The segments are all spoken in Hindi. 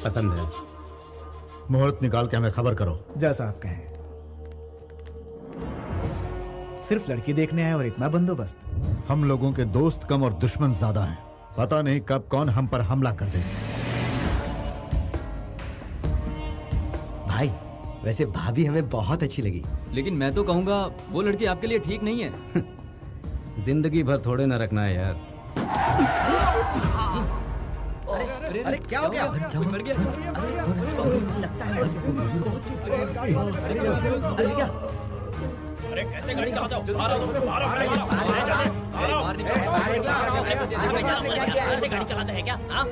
पसंद है। मुहूर्त निकाल के हमें खबर करो। जैसा आप कहें। सिर्फ लड़की देखने आए और इतना बंदोबस्त? हम लोगों के दोस्त कम और दुश्मन ज्यादा हैं। पता नहीं कब कौन हम पर हमला कर दे। भाई वैसे भाभी हमें बहुत अच्छी लगी, लेकिन मैं तो कहूंगा वो लड़की आपके लिए ठीक नहीं है। जिंदगी भर थोड़े ना रखना है यार। अरे क्या हो गया? कुछ मर गया? लगता है अरे क्या? अरे कैसे गाड़ी चलाते हो? ऐसे गाड़ी चलाते हैं क्या? हाँ?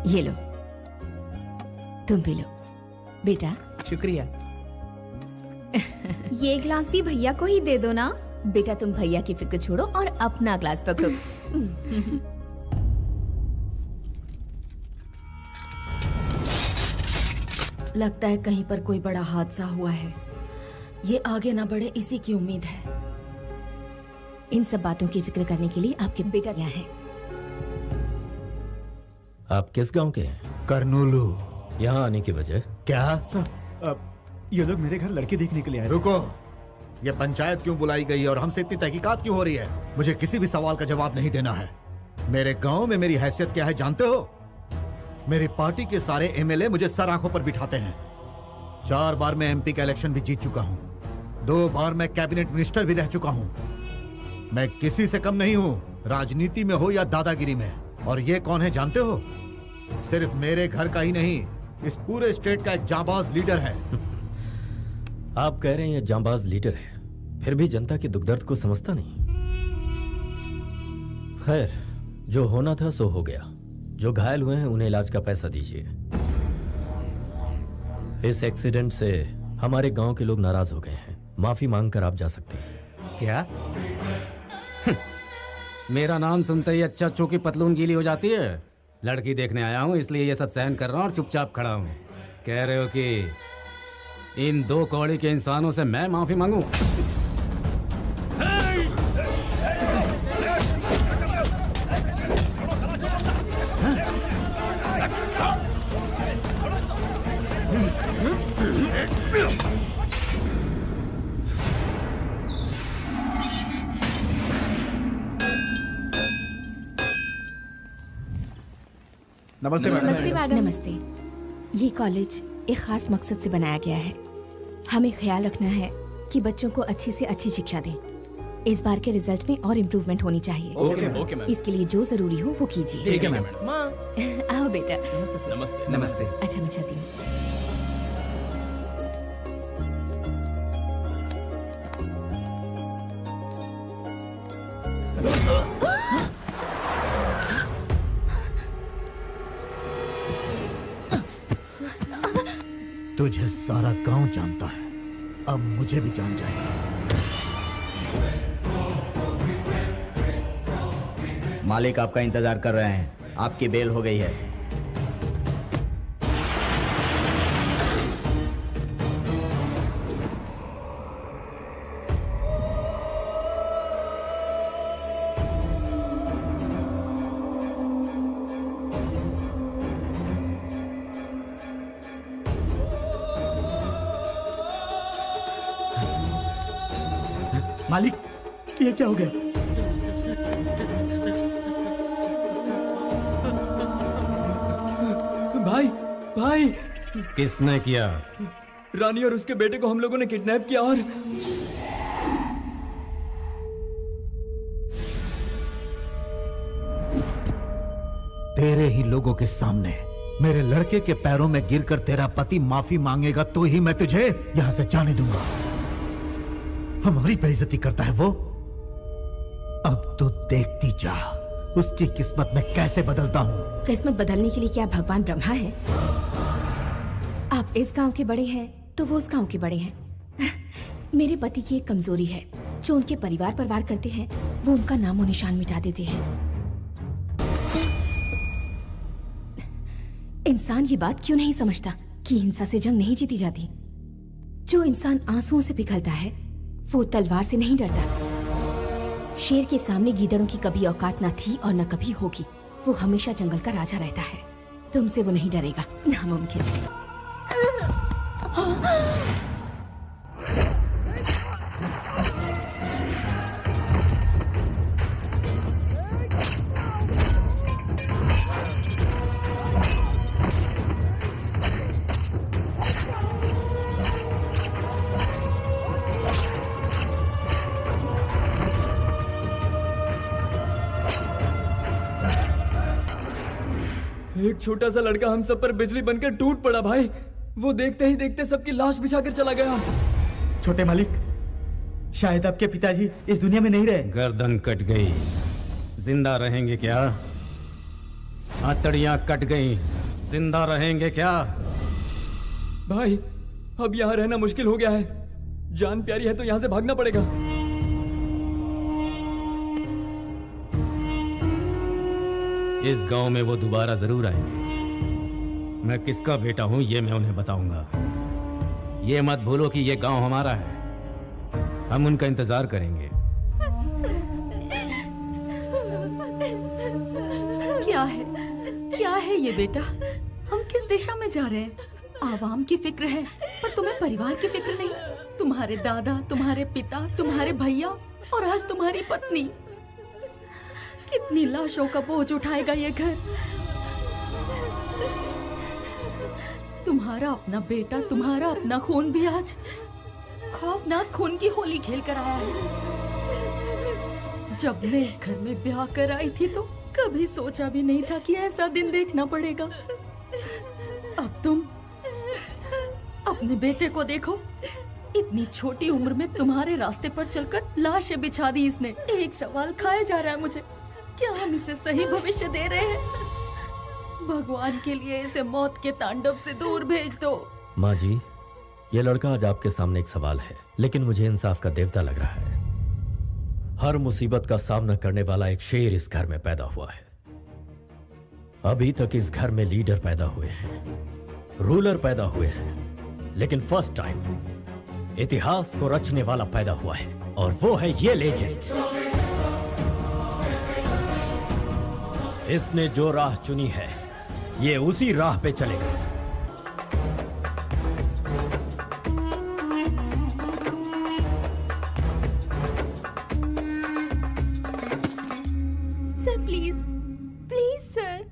ये लो, तुम भी लो बेटा। शुक्रिया। ये ग्लास भी भैया को ही दे दो ना। बेटा तुम भैया की फिक्र छोड़ो और अपना ग्लास पकड़ो। लगता है कहीं पर कोई बड़ा हादसा हुआ है। ये आगे ना बढ़े इसी की उम्मीद है। इन सब बातों की फिक्र करने के लिए आपके बेटा यहाँ है। आप किस गांव के हैं? करनूलू। यहाँ आने की वजह? क्या? ये लोग मेरे घर लड़की देखने के लिए आए थे। रुको, ये पंचायत क्यों बुलाई गई है और हमसे इतनी तहकीकात क्यों हो रही है? मुझे किसी भी सवाल का जवाब नहीं देना है। मेरे गांव में मेरी हैसियत क्या है जानते हो? मेरी पार्टी के सारे एमएलए मुझे सर आंखों पर बिठाते हैं। 4 बार मैं एमपी का इलेक्शन भी जीत चुका हूँ। 2 बार मैं कैबिनेट मिनिस्टर भी रह चुका हूँ। मैं किसी से कम नहीं हूँ, राजनीति में हो या दादागिरी में। और ये कौन है जानते हो? सिर्फ मेरे घर का ही नहीं, इस पूरे स्टेट का एक जांबाज लीडर है। आप कह रहे हैं ये जांबाज लीडर है, फिर भी जनता के दुख दर्द को समझता नहीं। खैर, जो होना था सो हो गया। जो घायल हुए हैं उन्हें इलाज का पैसा दीजिए। इस एक्सीडेंट से हमारे गांव के लोग नाराज हो गए हैं। माफी मांगकर आप जा सकते हैं। क्या? मेरा नाम सुनते ही अच्छा चो की पतलून गीली हो जाती है। लड़की देखने आया हूँ इसलिए ये सब सहन कर रहा हूँ और चुपचाप खड़ा हूँ। कह रहे हो कि इन 2 कौड़ी के इंसानों से मैं माफी मांगू? नमस्ते मैडम। नमस्ते मैडम। नमस्ते। ये कॉलेज एक खास मकसद से बनाया गया है। हमें ख्याल रखना है कि बच्चों को अच्छी से अच्छी शिक्षा दें। इस बार के रिजल्ट में और इम्प्रूवमेंट होनी चाहिए। Okay ma'am. इसके लिए जो जरूरी हो वो कीजिए। ठीक है मैम। आओ बेटा। नमस्ते। नमस्ते। अच्छा मैं चलती हूँ। तुझे सारा गांव जानता है, अब मुझे भी जान जाएगा। मालिक आपका इंतजार कर रहे हैं। आपकी बेल हो गई है। मालिक, ये क्या हो गया? भाई किसने किया? रानी और उसके बेटे को हम लोगों ने किडनैप किया और तेरे ही लोगों के सामने मेरे लड़के के पैरों में गिरकर तेरा पति माफी मांगेगा तो ही मैं तुझे यहां से जाने दूंगा। हमारी बेइज्जती करता है वो। अब तो देखती जा उसकी किस्मत में कैसे बदलता हूँ। किस्मत बदलने के लिए क्या भगवान ब्रह्मा है? आप इस गांव के बड़े हैं तो वो उस गांव के बड़े हैं। मेरे पति की एक कमजोरी है, जो उनके परिवार पर वार करते हैं वो उनका नामो निशान मिटा देते हैं। इंसान ये बात क्यों नहीं समझता कि हिंसा से जंग नहीं जीती जाती। जो इंसान आंसुओं से पिघलता है वो तलवार से नहीं डरता। शेर के सामने गीदड़ों की कभी औकात न थी और न कभी होगी। वो हमेशा जंगल का राजा रहता है। तुमसे वो नहीं डरेगा, नामुमकिन। एक छोटा सा लड़का हम सब पर बिजली बनकर टूट पड़ा भाई। वो देखते ही देखते सबकी लाश बिछाकर चला गया। छोटे मालिक, शायद आपके पिताजी इस दुनिया में नहीं रहे। गर्दन कट गई, जिंदा रहेंगे क्या? हथड़ियां कट गई, जिंदा रहेंगे क्या? भाई अब यहाँ रहना मुश्किल हो गया है। जान प्यारी है तो यहाँ से भागना पड़ेगा। इस गांव में वो दोबारा जरूर आएंगे। मैं किसका बेटा हूं ये मैं उन्हें बताऊंगा। ये मत भूलो कि ये गांव हमारा है। हम उनका इंतजार करेंगे। क्या है ये बेटा? हम किस दिशा में जा रहे हैं? आवाम की फिक्र है पर तुम्हें परिवार की फिक्र नहीं। तुम्हारे दादा, तुम्हारे पिता, तुम्हारे भैया और आज तुम्हारी पत्नी। कितनी लाशों का बोझ उठाएगा ये घर? तुम्हारा अपना बेटा, तुम्हारा अपना खून भी आज खौफनाक खून की होली खेल कर आया है। जब मैं इस घर में ब्याह कर आई थी तो कभी सोचा भी नहीं था कि ऐसा दिन देखना पड़ेगा। अब तुम अपने बेटे को देखो, इतनी छोटी उम्र में तुम्हारे रास्ते पर चलकर लाशें बिछा दी इसने। एक सवाल खाया जा रहा है मुझे, क्या हम इसे सही भविष्य दे रहे हैं? भगवान के लिए इसे मौत के तांडव से दूर भेज दो। माँ जी, ये लड़का आज आपके सामने एक सवाल है, लेकिन मुझे इंसाफ का देवता लग रहा है। हर मुसीबत का सामना करने वाला एक शेर इस घर में पैदा हुआ है। अभी तक इस घर में लीडर पैदा हुए हैं, रूलर पैदा हुए हैं, लेकिन फर्स्ट टाइम इतिहास को रचने वाला पैदा हुआ है, और वो है ये लेजेंड। इसने जो राह चुनी है ये उसी राह पे चलेगा। सर प्लीज, प्लीज सर,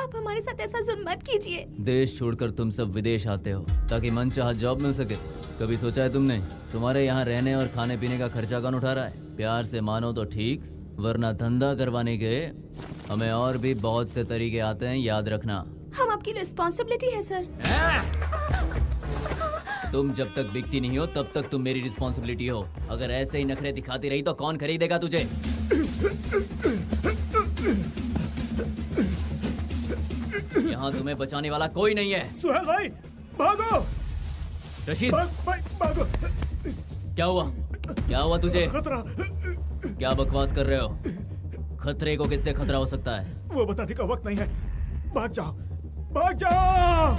आप हमारे साथ ऐसा जुल्म मत कीजिए। देश छोड़कर तुम सब विदेश आते हो ताकि मनचाहा जॉब मिल सके। कभी सोचा है तुमने तुम्हारे यहाँ रहने और खाने पीने का खर्चा कौन उठा रहा है? प्यार से मानो तो ठीक, वरना धंधा करवाने के हमें और भी बहुत से तरीके आते हैं, याद रखना। हम आपकी रिस्पॉन्सिबिलिटी है सर। तुम जब तक बिकती नहीं हो तब तक तुम मेरी रिस्पॉन्सिबिलिटी हो। अगर ऐसे ही नखरे दिखाती रही तो कौन खरीदेगा तुझे? यहाँ तुम्हें बचाने वाला कोई नहीं है। सुहेल भाई, भागो! रशीद, भाई, भागो! क्या हुआ? क्या हुआ तुझे? खतरा! क्या बकवास कर रहे हो? खतरे को किससे खतरा हो सकता है? वो बताने का वक्त नहीं है। भाग जाओ, भाग जाओ!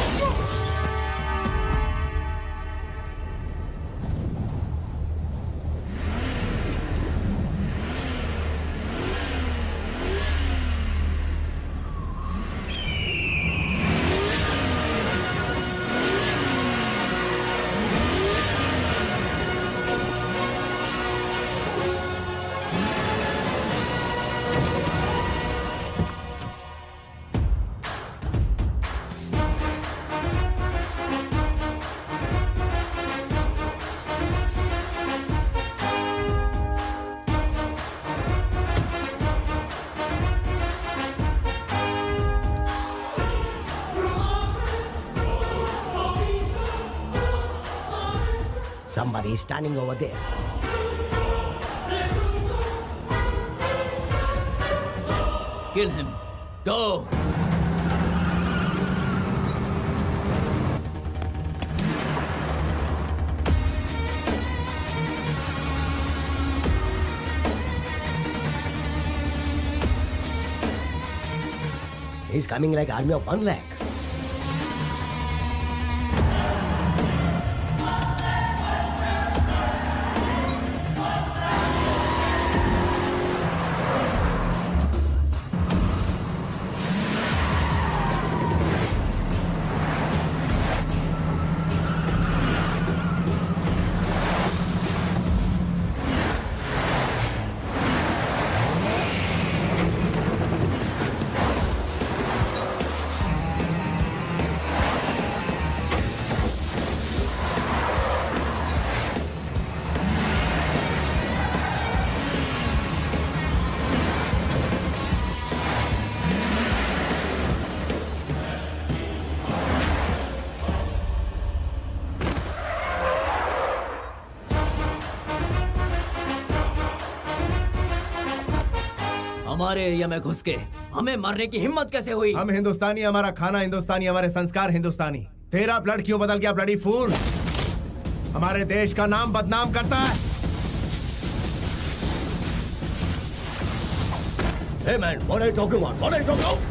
Somebody is standing over there. Kill him. Go. He's coming like army of 1 lakh. हमारे एरिया में घुस के हमें मारने की हिम्मत कैसे हुई? हम हिंदुस्तानी, हमारा खाना हिंदुस्तानी, हमारे संस्कार हिंदुस्तानी। तेरा ब्लड क्यों बदल गया ब्लडी फूल? हमारे देश का नाम बदनाम करता है। Hey man, what are you talking about? What are you talking about?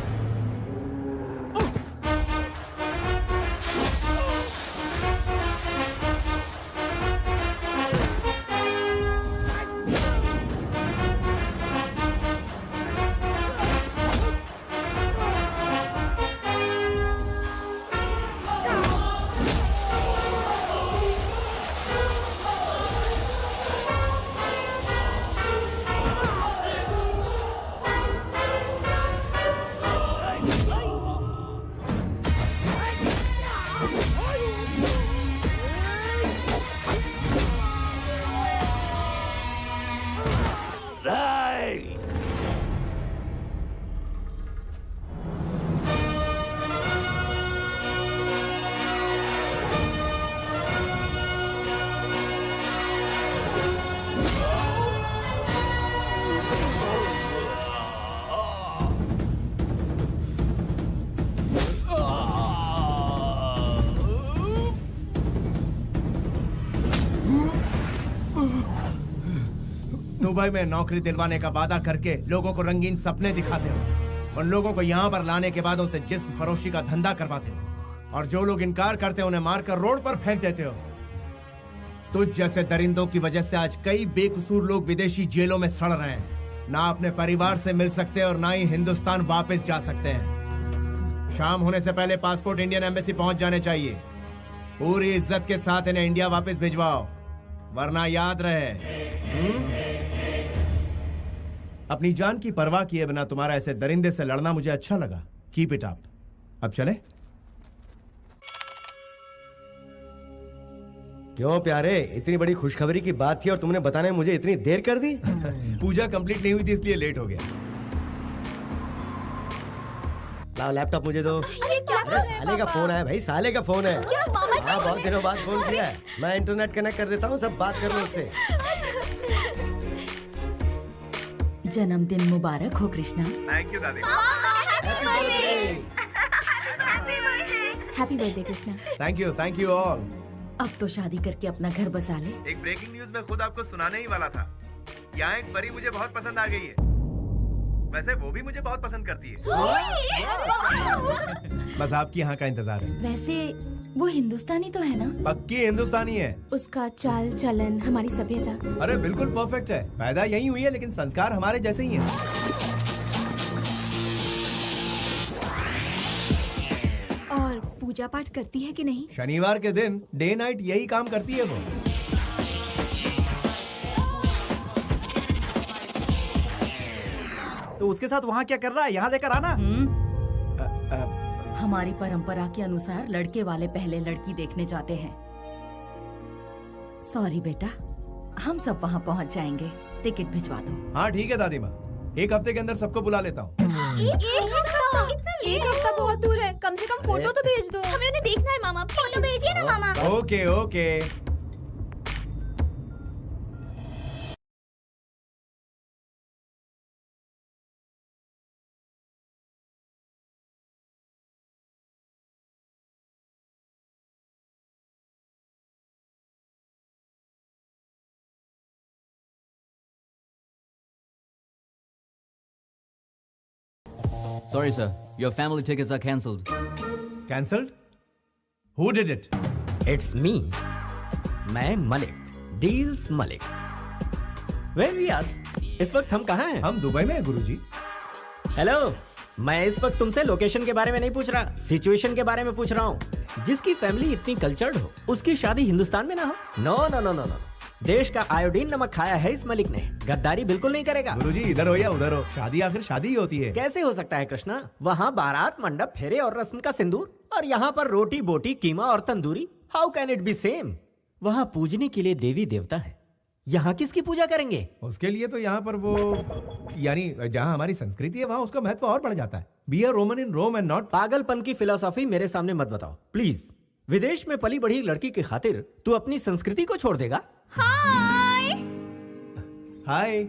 Dubai में नौकरी दिलवाने का वादा करके लोगों को रंगीन सपने दिखाते हो। उन लोगों को यहाँ पर लाने के बाद उनसे जिस्म फरोशी का धंधा करवाते हो, और जो लोग इनकार करते हो उन्हें मारकर रोड पर फेंक देते हो। तुझ जैसे दरिंदों की वजह से आज कई बेकसूर लोग विदेशी जेलों में सड़ रहे हैं। ना अपने परिवार से मिल सकते और ना ही हिंदुस्तान वापस जा सकते हैं। शाम होने से पहले पासपोर्ट इंडियन एम्बेसी पहुंच जाने चाहिए। पूरी इज्जत के साथ इन्हें इंडिया वापस भिजवाओ, वरना याद रहे अपनी जान की परवाह किए बिना तुम्हारा ऐसे दरिंदे से लड़ना मुझे अच्छा लगा। Keep it up. अब चले? क्यों प्यारे, इतनी बड़ी खुशखबरी की बात थी और तुमने बताने में मुझे इतनी देर कर दी? पूजा कंप्लीट नहीं हुई थी इसलिए लेट हो गया। लाओ लैपटॉप मुझे दो। ये क्या अरे साले का फोन है भाई, साले का फोन है। क्या मामा जी? हाँ, बहुत दिनों बाद फोन किया है। मैं इंटरनेट कनेक्ट कर देता हूँ, सब बात कर लो उससे। जन्मदिन मुबारक हो कृष्णा। थैंक यू दादी। Happy birthday Krishna. Thank you all. अब तो शादी करके अपना घर बसा ले। एक ब्रेकिंग न्यूज मैं खुद आपको सुनाने ही वाला था। यहाँ एक परी मुझे बहुत पसंद आ गई है। वैसे वो भी मुझे बहुत पसंद करती है। बस आपकी यहाँ का इंतजार है। वैसे वो हिंदुस्तानी तो है ना? पक्की हिंदुस्तानी है। उसका चाल चलन, हमारी सभ्यता। अरे बिल्कुल परफेक्ट है। पैदा यही हुई है लेकिन संस्कार हमारे जैसे ही हैं। और पूजा पाठ करती है कि नहीं? शनिवार के दिन डे नाइट यही काम करती है वो। तो उसके साथ वहाँ क्या कर रहा है? यहाँ लेकर आना। हमारी परंपरा के अनुसार लड़के वाले पहले लड़की देखने जाते हैं। सॉरी बेटा, हम सब वहाँ पहुँच जाएंगे। टिकट भिजवा दो। हाँ ठीक है दादी माँ, एक हफ्ते के अंदर सबको बुला लेता हूँ। एक हफ्ता बहुत दूर है, कम से कम फोटो तो भेज दो। हमें उन्हें देखना है मामा, फोटो भेजिए ना मामा। Okay okay. Sorry, sir. Your family tickets are cancelled. Cancelled? Who did it? It's me, मैं Malik, deals Malik. Where we are? इस वक्त हम कहाँ हैं? हम दुबई में हैं गुरुजी। हेलो, मैं इस वक्त तुमसे लोकेशन के बारे में नहीं पूछ रहा, सिचुएशन के बारे में पूछ रहा हूँ। जिसकी फैमिली इतनी कल्चर्ड हो, उसकी शादी हिंदुस्तान में ना हो? No no no no no. देश का आयोडीन नमक खाया है इस मलिक ने, गद्दारी बिल्कुल नहीं करेगा। गुरुजी इधर हो या उधर हो, शादी आखिर शादी ही होती है। कैसे हो सकता है कृष्णा? वहाँ बारात, मंडप, फेरे और रस्म का सिंदूर, और यहाँ पर रोटी बोटी, कीमा और tandoori. How can it be same? वहाँ पूजने के लिए देवी देवता है, यहाँ किसकी पूजा करेंगे? उसके लिए तो यहाँ पर वो, यानी जहाँ हमारी संस्कृति है वहाँ उसका महत्व और बढ़ जाता है। Be a Roman in Rome and not. पागलपन की फिलॉसफी मेरे सामने मत बताओ प्लीज। विदेश में पली बढ़ी लड़की की खातिर तू अपनी संस्कृति को छोड़ देगा? Hi hi. Hi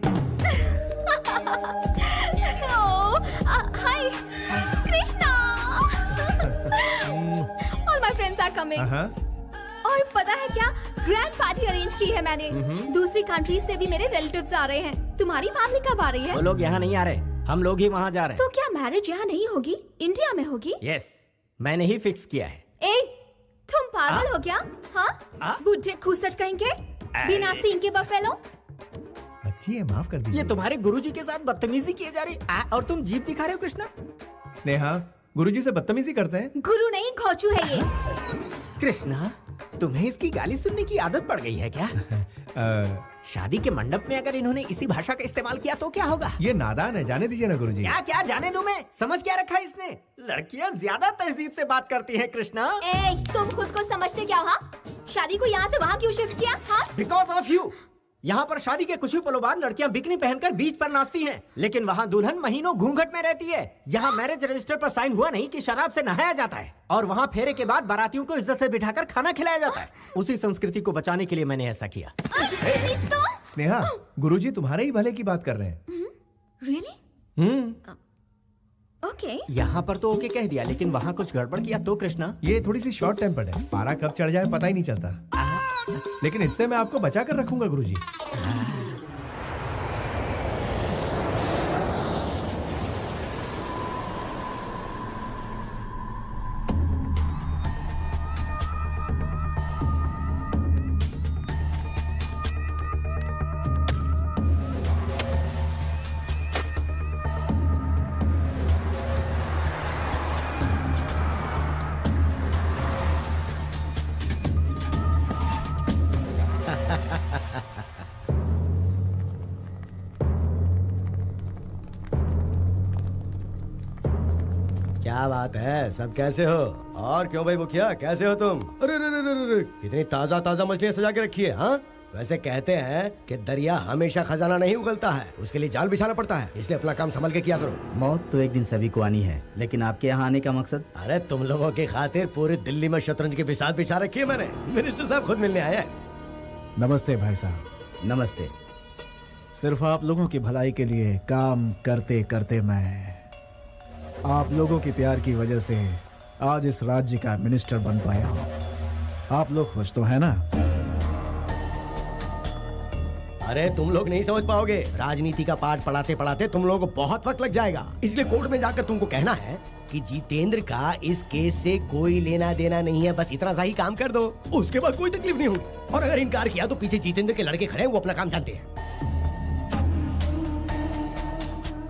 Krishna. All my friends are coming. और पता है क्या, ग्रैंड पार्टी अरेंज की है मैंने। दूसरी कंट्री से भी मेरे रिलेटिव्स आ रहे हैं। तुम्हारी फैमिली कब आ रही है? वो लोग यहाँ नहीं आ रहे, हम लोग ही वहाँ जा रहे हैं। तो क्या मैरिज यहाँ नहीं होगी, इंडिया में होगी? यस, मैंने ही फिक्स किया है। ए, तुम पागल हो क्या? हाँ, बुढ़े खूसट कहेंगे, बिना सींग के बफेलो। बच्ची है, माफ कर दीजिए। ये तुम्हारे गुरुजी के साथ बदतमीजी किए जा रही और तुम जीप दिखा रहे हो कृष्णा। स्नेहा, गुरुजी से बदतमीजी करते हैं? गुरु नहीं, घोचू है ये। कृष्णा, तुम्हें इसकी गाली सुनने की आदत पड़ गई है क्या? शादी के मंडप में अगर इन्होंने इसी भाषा का इस्तेमाल किया तो क्या होगा? ये नादान है, जाने दीजिए ना गुरुजी। क्या क्या जाने दूं मैं? समझ क्या रखा है इसने? लड़कियां ज्यादा तहजीब से बात करती हैं कृष्णा। ए, तुम खुद को समझते क्या हो? हाँ, शादी को यहाँ से वहाँ क्यों शिफ्ट किया? हाँ, बिकॉज ऑफ यू। यहाँ पर शादी के कुछ ही पलों बाद लड़कियां बिकनी पहनकर बीच पर नाचती हैं, लेकिन वहाँ दुल्हन महीनों घूंघट में रहती है। यहाँ मैरिज रजिस्टर पर साइन हुआ नहीं कि शराब से नहाया जाता है, और वहाँ फेरे के बाद बारातियों को इज्जत से बिठाकर खाना खिलाया जाता है। उसी संस्कृति को बचाने के लिए मैंने ऐसा किया। स्नेहा, गुरुजी तुम्हारे ही भले की बात कर रहे हैं। रियली? ओके। यहाँ पर तो ओके कह दिया, लेकिन वहाँ कुछ गड़बड़ किया तो कृष्णा? ये थोड़ी सी शॉर्ट टेम्पर्ड है, पारा कब चढ़ जाए पता ही नहीं चलता। लेकिन इससे मैं आपको बचा कर रखूंगा गुरुजी। क्या बात है, सब कैसे हो? और क्यों भाई मुखिया, कैसे हो तुम? अरे रे रे रे रे, कितनी ताजा ताजा मछलियां सजा के रखी है। हाँ, वैसे कहते हैं कि दरिया हमेशा खजाना नहीं उगलता है, उसके लिए जाल बिछाना पड़ता है, इसलिए अपना काम संभल के किया करो। मौत तो एक दिन सभी को आनी है, लेकिन आपके यहाँ आने का मकसद? अरे तुम लोगों की खातिर पूरी दिल्ली में शतरंज की बिसात बिछा रखी है मैंने। मिनिस्टर साहब खुद मिलने आए हैं। नमस्ते भाई साहब। नमस्ते। सिर्फ आप लोगों की भलाई के लिए काम करते करते मैं आप लोगों के प्यार की वजह से आज इस राज्य का मिनिस्टर बन पाया हूँ। आप लोग खुश तो है ना? अरे तुम लोग नहीं समझ पाओगे, राजनीति का पाठ पढ़ाते पढ़ाते तुम लोगों को बहुत वक्त लग जाएगा, इसलिए कोर्ट में जाकर तुमको कहना है कि जितेंद्र का इस केस से कोई लेना देना नहीं है, बस इतना सा ही काम कर दो, उसके बाद कोई तकलीफ नहीं होगी। और अगर इनकार किया तो पीछे जितेंद्र के लड़के खड़े हैं, वो अपना काम जानते हैं।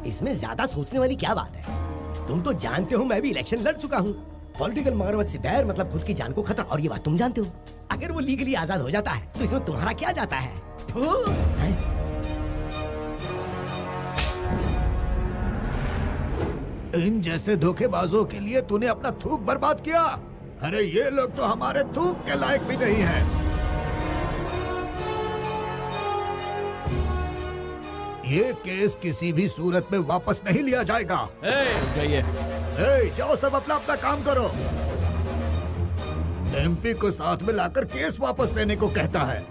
इसमें ज्यादा सोचने वाली क्या बात है? तुम तो जानते हो मैं भी इलेक्शन लड़ चुका हूँ। पॉलिटिकल मगरमच्छ से बैर मतलब खुद की जान को खतरा, और ये बात तुम जानते हो। अगर वो लीगली आजाद हो जाता है तो इसमें तुम्हारा क्या जाता है? इन जैसे धोखेबाजों के लिए तूने अपना थूक बर्बाद किया। अरे ये लोग तो हमारे थूक के लायक भी नहीं है। ये केस किसी भी सूरत में वापस नहीं लिया जाएगा। जाइए। जाओ सब अपना अपना काम करो। एमपी को साथ में लाकर केस वापस लेने को कहता है।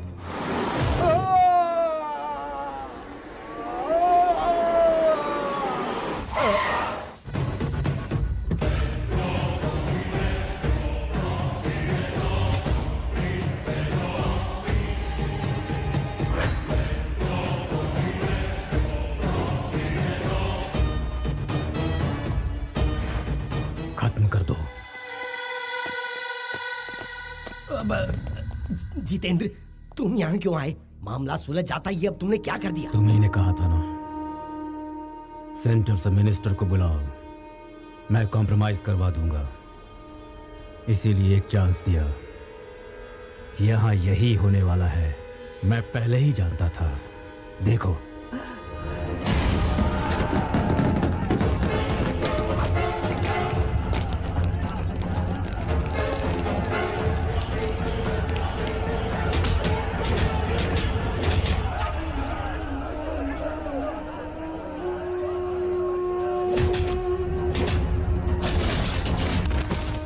जितेंद्र, तुम यहाँ क्यों आए? मामला सुलझ जाता ही, अब तुमने क्या कर दिया? तुम्ही ने कहा था ना, सेंटर से मिनिस्टर को बुलाओ, मैं कॉम्प्रोमाइज करवा दूंगा। इसीलिए एक चांस दिया। यहाँ यही होने वाला है, मैं पहले ही जानता था। देखो,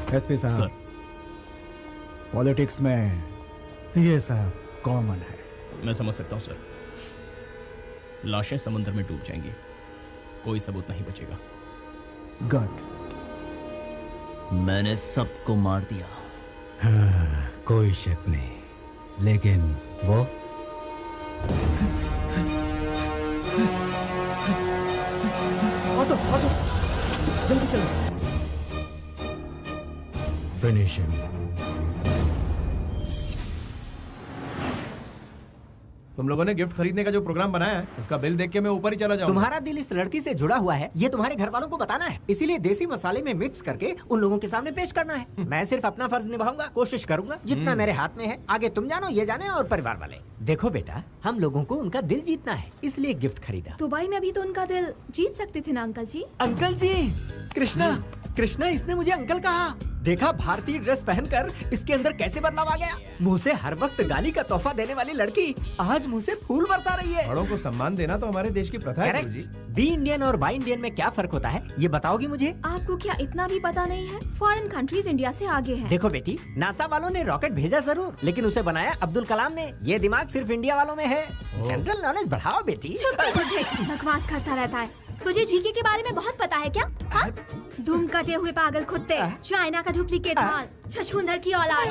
एसपी साहब, पॉलिटिक्स में ये सब कॉमन है। मैं समझ सकता हूँ सर। लाशें समुद्र में डूब जाएंगी, कोई सबूत नहीं बचेगा। गुड। मैंने सबको मार दिया। हाँ, कोई शक नहीं, लेकिन वो ऑटो, जल्दी चलो। Finish him. तुम लोगों ने गिफ्ट खरीदने का जो प्रोग्राम बनाया है, उसका बिल देख के मैं ऊपर ही चला जाऊंगा। तुम्हारा दिल इस लड़की से जुड़ा हुआ है, ये तुम्हारे घर वालों को बताना है, इसीलिए देसी मसाले में मिक्स करके उन लोगों के सामने पेश करना है। मैं सिर्फ अपना फर्ज निभाऊंगा, कोशिश करूंगा जितना मेरे हाथ में है। आगे तुम जानो, ये जाने और परिवार वाले। देखो बेटा, हम लोगों को उनका दिल जीतना है, इसलिए गिफ्ट खरीदा। दुबई में भी तो उनका दिल जीत सकते थे ना अंकल जी। अंकल जी, कृष्णा, कृष्णा, इसने मुझे अंकल कहा। देखा भारतीय ड्रेस पहनकर इसके अंदर कैसे बदलाव आ गया। मुंह से हर वक्त गाली का तोहफा देने वाली लड़की आज मुंह से फूल बरसा रही है। बड़ों को सम्मान देना तो हमारे देश की प्रथा है गुरुजी। बी इंडियन और बाई इंडियन में क्या फर्क होता है, ये बताओगी मुझे? आपको क्या इतना भी पता नहीं है? फॉरेन कंट्रीज इंडिया से आगे हैं। देखो बेटी, नासा वालों ने रॉकेट भेजा जरूर, लेकिन उसे बनाया अब्दुल कलाम ने। ये दिमाग सिर्फ इंडिया वालों में है। जनरल नॉलेज बढ़ाओ बेटी। बकवास करता रहता है। तुझे जीके के बारे में बहुत पता है क्या? हाँ? दुम कटे हुए पागल कुत्ते, चाइना का डुप्लीकेट माल, छछूंदर की औलाद,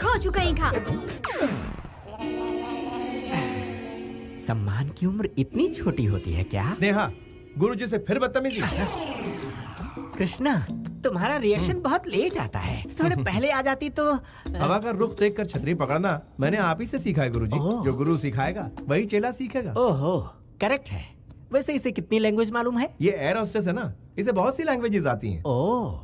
खो चुका ही खा। सम्मान की उम्र इतनी छोटी होती है क्या? स्नेहा, गुरुजी से फिर बदतमीजी। कृष्णा, तुम्हारा रिएक्शन बहुत लेट आता है, थोड़े पहले आ जाती तो। हवा का रुख देखकर छतरी पकड़ना मैंने आप ही से सीखा है गुरुजी। जो गुरु सिखाएगा वही चेला सीखेगा। ओहो, करेक्ट है। वैसे इसे कितनी लैंग्वेज मालूम है? ये एयर होस्टेस है ना, इसे बहुत सी लैंग्वेजेस आती हैं। ओह,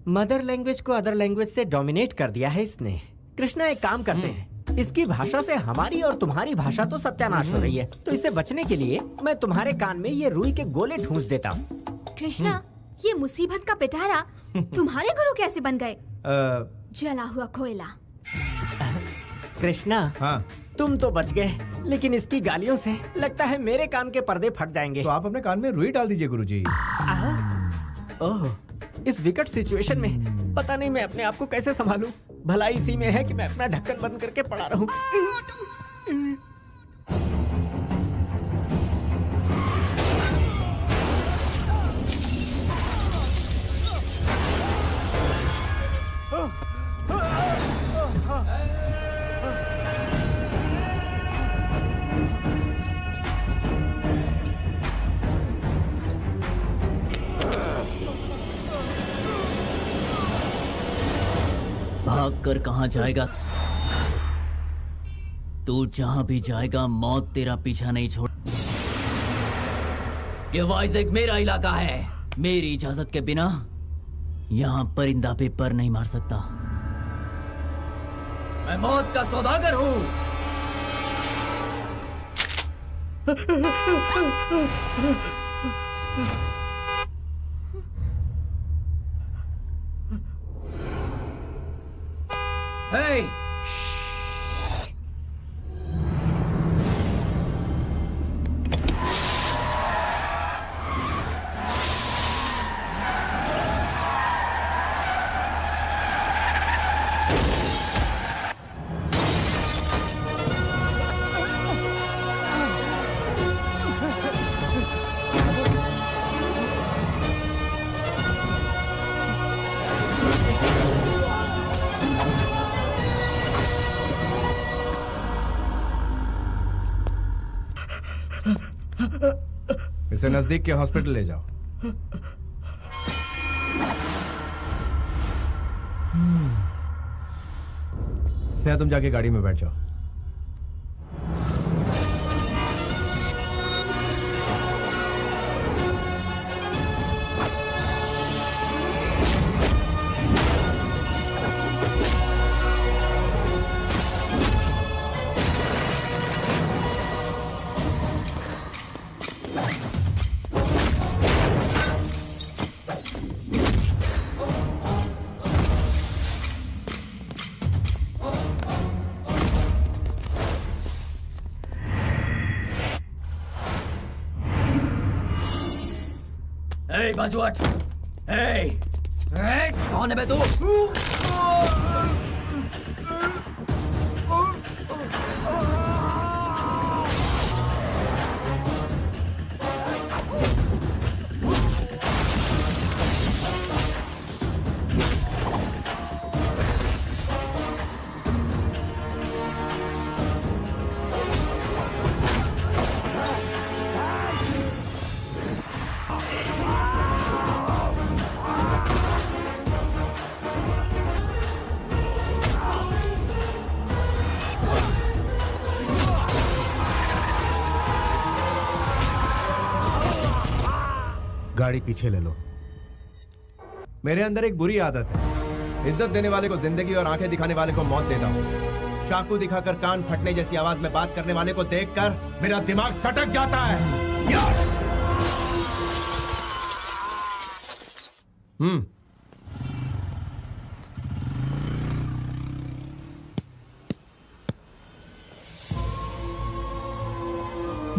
मदर लैंग्वेज को अदर लैंग्वेज से डोमिनेट कर दिया है इसने। कृष्णा, एक काम करते हैं, इसकी भाषा से हमारी और तुम्हारी भाषा तो सत्यानाश हो रही है, तो इससे बचने के लिए मैं तुम्हारे कान में ये रुई के गोले ठूंस देता हूँ। कृष्णा, ये मुसीबत का पिटारा तुम्हारे गुरु कैसे बन गए? जला हुआ कोयला। कृष्णा, हाँ? तुम तो बच गए, लेकिन इसकी गालियों से लगता है मेरे कान के पर्दे फट जाएंगे। तो आप अपने कान में रुई डाल दीजिए गुरुजी। ओह, इस विकट सिचुएशन में पता नहीं मैं अपने आप को कैसे संभालूं। भलाई इसी में है कि मैं अपना ढक्कन बंद करके पड़ा रहूं। भाग कर कहाँ जाएगा? तू जहां भी जाएगा मौत तेरा पीछा नहीं छोड़। ये वाइज़ेक मेरा इलाका है। मेरी इजाजत के बिना यहाँ परिंदा भी पर नहीं मार सकता। मैं मौत का सौदागर हूँ। Hey! इसे नजदीक के हॉस्पिटल ले जाओ। स्नेहा तुम जाके गाड़ी में बैठ जाओ। बाजू हट। कौन है बे तू? गाड़ी पीछे ले लो। मेरे अंदर एक बुरी आदत है, इज्जत देने वाले को जिंदगी और आंखें दिखाने वाले को मौत देता हूँ। चाकू दिखाकर कान फटने जैसी आवाज में बात करने वाले को देखकर मेरा दिमाग सटक जाता है। यार!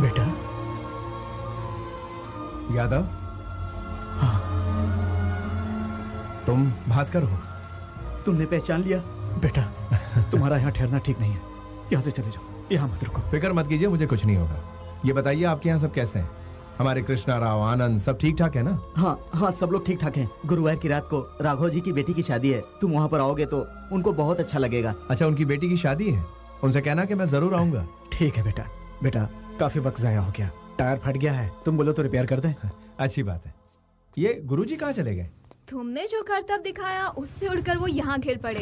बेटा यादव, तुम भास्कर हो? तुमने पहचान लिया? बेटा तुम्हारा यहाँ ठहरना ठीक नहीं है, यहाँ से चले जाओ, यहाँ मत रुको। फिक्र मत कीजिए, मुझे कुछ नहीं होगा। ये बताइए आपके यहाँ सब कैसे हैं? हमारे कृष्णा राव, आनंद सब ठीक ठाक है ना? हाँ हाँ, सब लोग ठीक ठाक हैं। गुरुवार की रात को राघव जी की बेटी की शादी है, तुम वहाँ पर आओगे तो उनको बहुत अच्छा लगेगा। अच्छा, उनकी बेटी की शादी है? उनसे कहना कि मैं जरूर आऊंगा। ठीक है बेटा। बेटा काफी वक्त जाया हो गया, टायर फट गया है, तुम बोलो तो रिपेयर कर दें। अच्छी बात है। ये गुरुजी कहाँ चले गए? तुमने जो करतब दिखाया उससे उड़कर वो यहाँ गिर पड़े।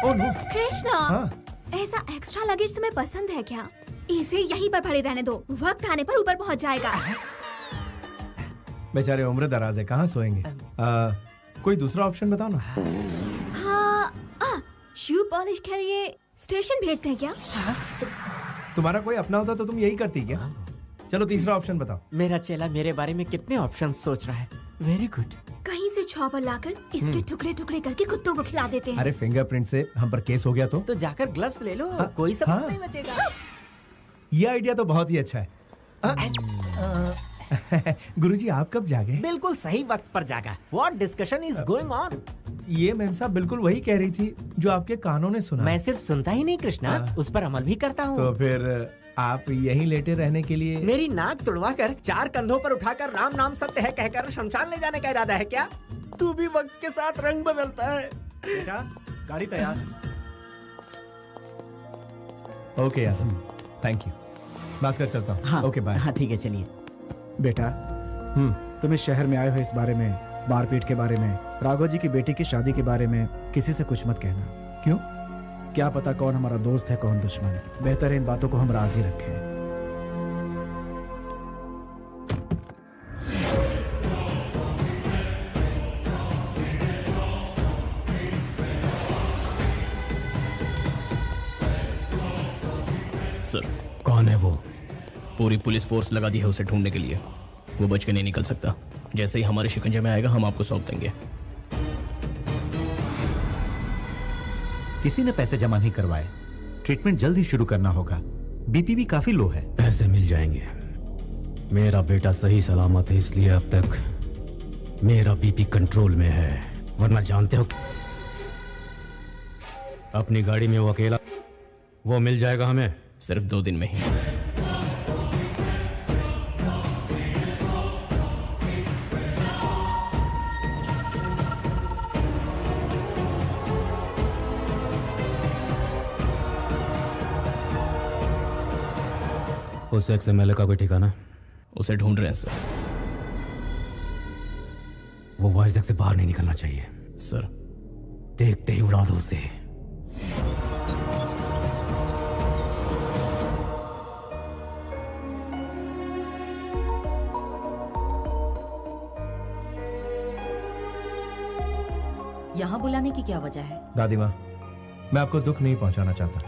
Oh no. कृष्णा, हाँ। ऐसा एक्स्ट्रा लगेज तुम्हें पसंद है क्या? इसे यहीं पर पड़े रहने दो, वक्त आने पर ऊपर पहुँच जाएगा। बेचारे उम्र दराज है, कहाँ सोएंगे? कोई दूसरा ऑप्शन बताओ ना। हाँ, शू पॉलिश के लिए स्टेशन भेजते हैं क्या? तुम्हारा कोई अपना होता तो तुम यही करती क्या? चलो तीसरा ऑप्शन बताओ। मेरा चेला मेरे बारे में कितने ऑप्शन सोच रहा है। Very good. कहीं से चॉपर लाकर इसके टुकड़े टुकड़े करके कुत्तों को खिला देते हैं। अरे फिंगरप्रिंट से हम पर केस हो गया तो जाकर ग्लव्स ले लो, कोई सबूत नहीं बचेगा। ये आइडिया तो बहुत ही अच्छा है। गुरुजी आप कब जागे? बिल्कुल सही वक्त पर जागा। What discussion is going on? ये मैम साहब बिल्कुल वही कह रही थी जो आपके कानों ने सुना। मैं सिर्फ सुनता ही नहीं कृष्णा, उस पर अमल भी करता हूँ। तो फिर आप यहीं लेटे रहने के लिए? मेरी नाक तुड़वा कर 4 कंधों पर उठाकर राम नाम सत्य है कहकर शमशान ले जाने का इरादा है क्या? तू भी वक्त के साथ रंग बदलता है। बेटा गाड़ी तैयार। ओके यार, थैंक यू। भास्कर चलता हूँ। हाँ, ओके बाय। हाँ ठीक है, चलिए। बेटा तुम इस शहर में आए हो, इस बारे में, मारपीट के बारे में, राघव जी की बेटी की शादी के बारे में किसी से कुछ मत कहना। क्यों? क्या पता कौन हमारा दोस्त है कौन दुश्मन। बेहतर है इन बातों को हम राजी रखें। सर, कौन है वो? पूरी पुलिस फोर्स लगा दी है उसे ढूंढने के लिए। वो बच के नहीं निकल सकता। जैसे ही हमारे शिकंजे में आएगा हम आपको सौंप देंगे। किसी ने पैसे जमा नहीं करवाए, ट्रीटमेंट जल्द ही शुरू करना होगा। बीपी भी काफी लो है। पैसे मिल जाएंगे। मेरा बेटा सही सलामत है, इसलिए अब तक मेरा बीपी कंट्रोल में है। वरना जानते हो अपनी गाड़ी में वो अकेला, वो मिल जाएगा हमें सिर्फ 2 दिन में ही। उस XMLA का कोई ठिकाना? उसे ढूंढ रहे हैं सर। वो वाइजैक से बाहर नहीं निकलना चाहिए। सर, देखते ही उड़ा दो उसे। यहाँ बुलाने की क्या वजह है? दादी माँ, मैं आपको दुख नहीं पहुंचाना चाहता।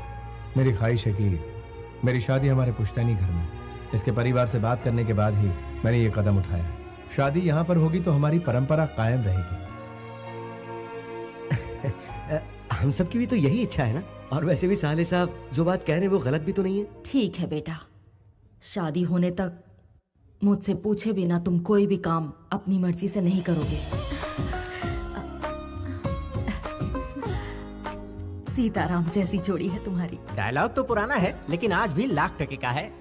मेरी ख्वाहिश है कि मेरी शादी हमारे पुश्तैनी घर में, इसके परिवार से बात करने के बाद ही मैंने ये कदम उठाया है। शादी यहाँ पर होगी तो हमारी परंपरा कायम रहेगी। हम सबकी भी तो यही इच्छा है ना। और वैसे भी साले साहब जो बात कह रहे हैं वो गलत भी तो नहीं है। ठीक है बेटा, शादी होने तक मुझसे पूछे बिना तुम कोई भी काम अपनी मर्जी से नहीं करोगे। सीताराम जैसी जोड़ी है तुम्हारी। डायलॉग तो पुराना है लेकिन आज भी लाख टके का है।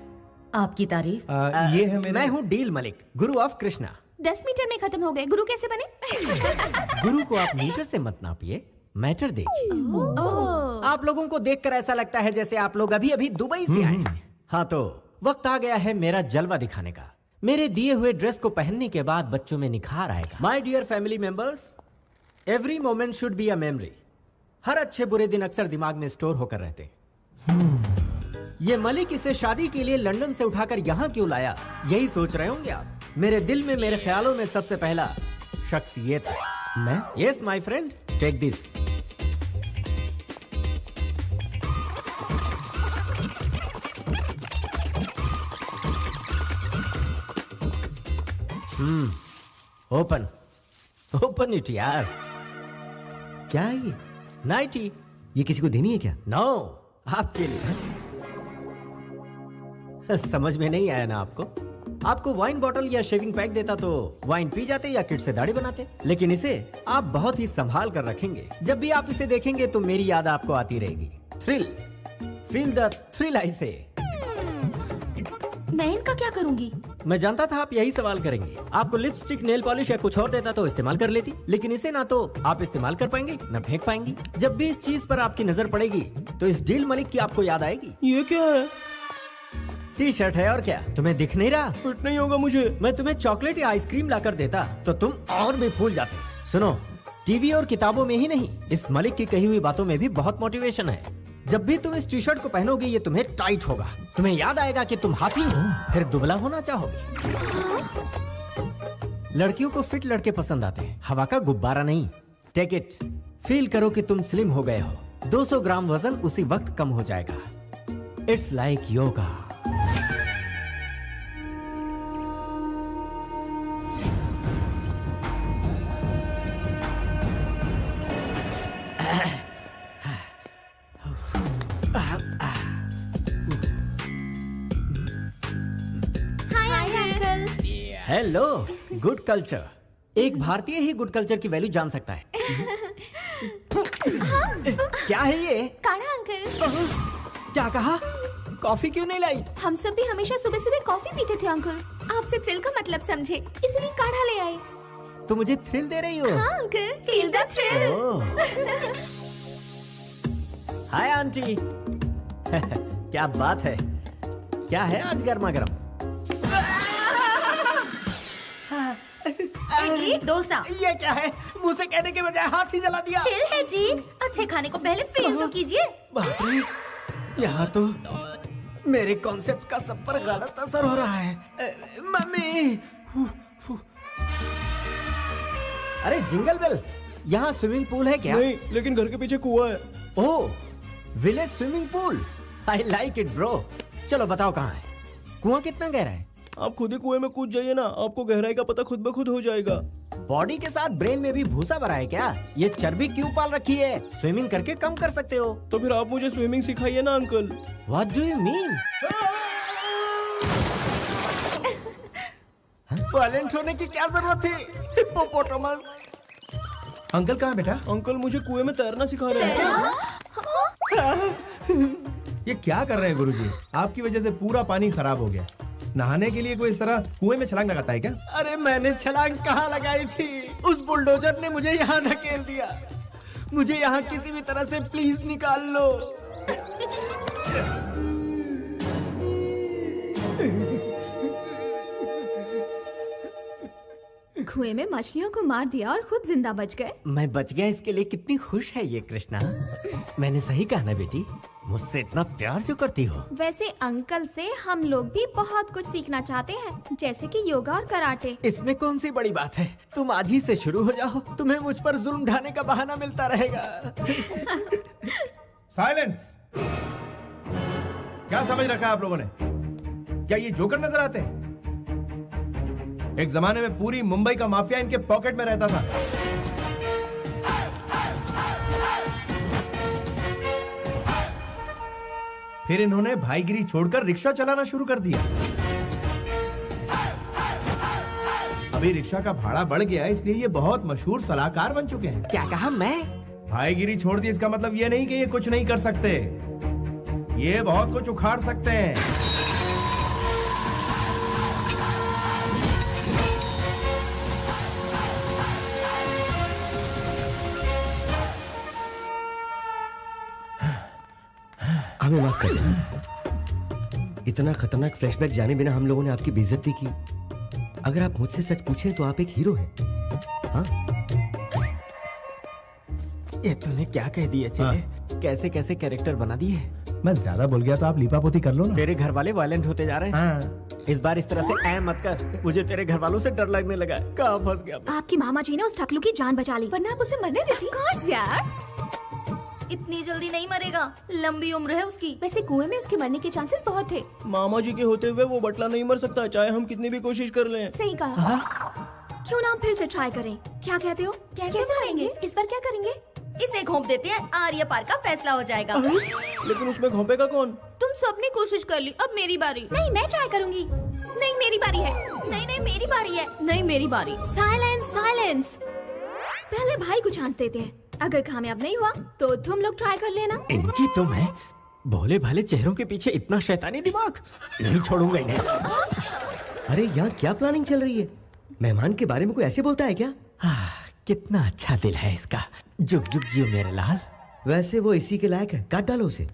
आपकी तारीफ। ये है मेरे... मैं हूँ deal Malik, Guru of Krishna. 10 metre में खत्म हो गए, गुरु कैसे बने? गुरु को आप मीटर से मत नापिए, मैटर देखिए। आप लोगों को देखकर ऐसा लगता है जैसे आप लोग अभी अभी दुबई से आए हैं। हाँ तो वक्त आ गया है मेरा जलवा दिखाने का। मेरे दिए हुए ड्रेस को पहनने के बाद बच्चों में निखार आएगा। My dear family members, every moment should be a memory. हर अच्छे बुरे दिन अक्सर दिमाग में स्टोर होकर रहते हैं। ये मलिक इसे शादी के लिए लंदन से उठाकर यहाँ क्यों लाया, यही सोच रहे होंगे आप। मेरे दिल में, मेरे ख्यालों में सबसे पहला शख्स ये था। मैं? Yes my friend, take this. Open open it यार। क्या है ये? नाइटी। ये किसी को देनी है क्या? नो, आपके लिए। समझ में नहीं आया ना आपको? आपको वाइन बॉटल या शेविंग पैक देता तो वाइन पी जाते या किड से दाढ़ी बनाते, लेकिन इसे आप बहुत ही संभाल कर रखेंगे। जब भी आप इसे देखेंगे तो मेरी याद आपको आती रहेगी। थ्रिल, फील द थ्रिल आई से। मैं इनका क्या करूंगी? मैं जानता था आप यही सवाल करेंगे। आपको लिपस्टिक, नेल पॉलिश या कुछ और देता तो इस्तेमाल कर लेती, लेकिन इसे ना तो आप इस्तेमाल कर पाएंगे ना फेंक पाएंगी। जब भी इस चीज पर आपकी नजर पड़ेगी तो इस डील मलिक की आपको याद आएगी। ये क्या है? टी शर्ट है और क्या, तुम्हें दिख नहीं रहा? फिट नहीं होगा मुझे। मैं तुम्हें चॉकलेट या आइसक्रीम लाकर देता तो तुम और भी फूल जाते। सुनो, टीवी और किताबों में ही नहीं, इस मलिक की कही हुई बातों में भी बहुत मोटिवेशन है। जब भी तुम इस टी शर्ट को पहनोगे ये तुम्हें टाइट होगा। तुम्हें याद आएगा कि तुम हाथी हो, फिर दुबला होना चाहोगे। लड़कियों को फिट लड़के पसंद आते हैं, हवा का गुब्बारा नहीं। टेक इट, फील करो कि तुम स्लिम हो गए हो। 200 ग्राम वजन उसी वक्त कम हो जाएगा। It's like yoga. Hello, good culture. एक भारतीय ही गुड कल्चर की वैल्यू जान सकता है। क्या है ये? काढ़ा अंकल। क्या कहा? कॉफी क्यों नहीं लाई? हम सब भी हमेशा सुबह सुबह कॉफी पीते थे अंकल। आपसे थ्रिल का मतलब समझे, इसलिए काढ़ा ले आए। तो मुझे थ्रिल दे रही हो? हाँ uncle, feel the thrill. Hi aunty. क्या बात है, क्या है आज गर्मा गर्म? इडली डोसा। ये क्या है? मुंह से कहने के बजाय हाथ ही जला दिया। चिल है जी, अच्छे खाने को पहले फील तो कीजिए। बाप रे, यहाँ तो मेरे कॉन्सेप्ट का सब पर गलत असर हो रहा है। मम्मी। अरे जिंगल बेल, यहाँ स्विमिंग पूल है क्या? नहीं, लेकिन घर के पीछे कुआं है। Oh, village swimming pool. I like it bro. चलो बताओ कहाँ है? कुआं कितना गहरा है? आप खुद ही कुएं में कूद जाइए ना, आपको गहराई का पता खुद ब खुद हो जाएगा। बॉडी के साथ ब्रेन में भी भूसा भरा है क्या? ये चर्बी क्यों पाल रखी है? स्विमिंग करके कम कर सकते हो। तो फिर आप मुझे स्विमिंग सिखाइए ना uncle. What do you mean? Violent होने की क्या जरूरत थी? हिप्पोपोटामस। अंकल कहाँ बेटा? अंकल मुझे कुएं में तैरना सिखा रहे हैं। ये क्या कर रहे हैं गुरुजी? आपकी वजह से पूरा पानी खराब हो गया। नहाने के लिए कोई इस तरह कुएं में छलांग लगाता है क्या? अरे मैंने छलांग कहाँ लगाई थी? उस बुलडोजर ने मुझे यहाँ धकेल दिया। मुझे यहाँ किसी भी तरह से प्लीज निकाल लो। कुएं में मछलियों को मार दिया और खुद जिंदा बच गए। मैं बच गया इसके लिए कितनी खुश है ये कृष्णा। मैंने सही कहा ना बेटी, मुझसे इतना प्यार जो करती हो। वैसे अंकल से हम लोग भी बहुत कुछ सीखना चाहते हैं, जैसे कि योगा और कराटे। इसमें कौन सी बड़ी बात है, तुम आज ही से शुरू हो जाओ, तुम्हें मुझ पर जुल्म ढाने का बहाना मिलता रहेगा। साइलेंस। क्या समझ रखा है आप लोगों ने? क्या ये जोकर नजर आते हैं? एक जमाने में पूरी मुंबई का माफिया इनके पॉकेट में रहता था। फिर इन्होंने भाईगिरी छोड़कर रिक्शा चलाना शुरू कर दिया। अभी रिक्शा का भाड़ा बढ़ गया है, इसलिए ये बहुत मशहूर सलाहकार बन चुके हैं। क्या कहा मैं? भाईगिरी छोड़ दी इसका मतलब ये नहीं कि ये कुछ नहीं कर सकते, ये बहुत कुछ उखाड़ सकते हैं। हमें माफ कर देना। इतना खतरनाक फ्लैशबैक जाने बिना हम लोगों ने आपकी बेइज्जती की। अगर आप मुझसे सच पूछें तो आप एक हीरो हैं। हाँ? ये तूने क्या कह दिया चेले? कैसे कैसे कैरेक्टर बना दिए। मैं ज्यादा बोल गया तो आप लीपापोती कर लो ना। तेरे घर वाले वायलेंट होते जा रहे हैं। इस बार इस तरह से मत कर, मुझे तेरे घर वालों से डर लगने लगा। कहाँ फंस गया? आपकी मामा जी ने उस टकलू की जान बचा ली, वरना आप उसे मरने देती। काश यार, इतनी जल्दी नहीं मरेगा, लंबी उम्र है उसकी। वैसे कुएं में उसके मरने के चांसेस बहुत थे। मामा जी के होते हुए वो बटला नहीं मर सकता, चाहे हम कितनी भी कोशिश कर लें। सही कहा। क्यों ना हम फिर से ट्राई करें? क्या कहते हो? कैसे करेंगे? इस बार क्या करेंगे? इसे घोंप देते हैं, आर्य पार का फैसला हो जाएगा। लेकिन उसमें घोंपेगा कौन? तुम सबने कोशिश कर ली, अब मेरी बारी। नहीं, मैं ट्राई करूंगी। नहीं, मेरी बारी है। नहीं नहीं, मेरी बारी है। नहीं, मेरी बारी। Silence, silence. पहले भाई को चांस देते हैं, अगर कामयाब नहीं हुआ तो तुम लोग ट्राई कर लेना। इनकी तो मैं भोले भाले चेहरों के पीछे इतना शैतानी दिमाग, नहीं छोड़ूंगा इन्हें। अरे यहाँ क्या प्लानिंग चल रही है? मेहमान के बारे में कोई ऐसे बोलता है क्या? कितना अच्छा दिल है इसका। जुग जुग जियो मेरे लाल। वैसे वो इसी के लायक है, काट डालो उसे।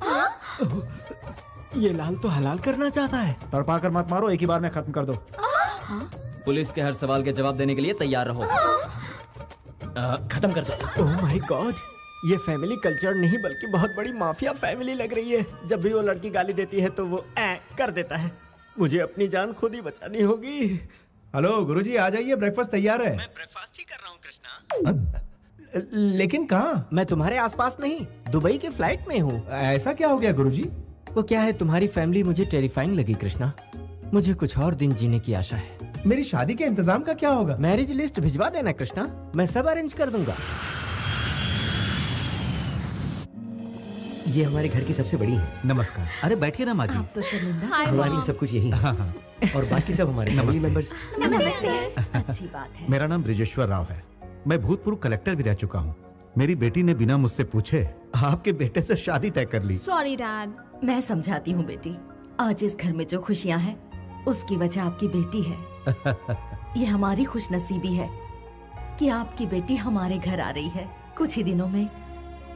ये लाल तो हलाल करना चाहता है। तड़पा कर मत मारो, एक ही बार में खत्म कर दो। पुलिस के हर सवाल के जवाब देने के लिए तैयार रहो। खत्म कर दो। ओह माय गॉड, ये फैमिली कल्चर नहीं बल्कि बहुत बड़ी माफिया फैमिली लग रही है। जब भी वो लड़की गाली देती है तो वो कर देता है। मुझे अपनी जान खुद ही बचानी होगी। हेलो गुरुजी, आ जाइए, ब्रेकफास्ट तैयार है। मैं ब्रेकफास्ट ही कर रहा हूँ कृष्णा। लेकिन कहाँ? मैं तुम्हारे आसपास नहीं, दुबई के फ्लाइट में हूँ। ऐसा क्या हो गया गुरुजी? वो क्या है, तुम्हारी फैमिली मुझे टेरिफाइंग लगी कृष्णा। मुझे कुछ और दिन जीने की आशा है। मेरी शादी के इंतजाम का क्या होगा? मैरिज लिस्ट भिजवा देना कृष्णा, मैं सब अरेंज कर दूंगा। ये हमारे घर की सबसे बड़ी है। नमस्कार। अरे बैठिए ना माँ जी। आप तो शर्मिंदा। हमारे लिए सब कुछ यही है। और बाकी सब हमारे फैमिली मेंबर्स। नमस्ते। अच्छी बात है। मेरा नाम ब्रिजेश्वर राव है, मैं भूतपूर्व कलेक्टर भी रह चुका हूँ। मेरी बेटी ने बिना मुझसे पूछे आपके बेटे से शादी तय कर ली। Sorry dad. मैं समझाती हूँ बेटी, आज इस घर में जो खुशियाँ हैं उसकी वजह आपकी बेटी है। ये हमारी खुशनसीबी है कि आपकी बेटी हमारे घर आ रही है। कुछ ही दिनों में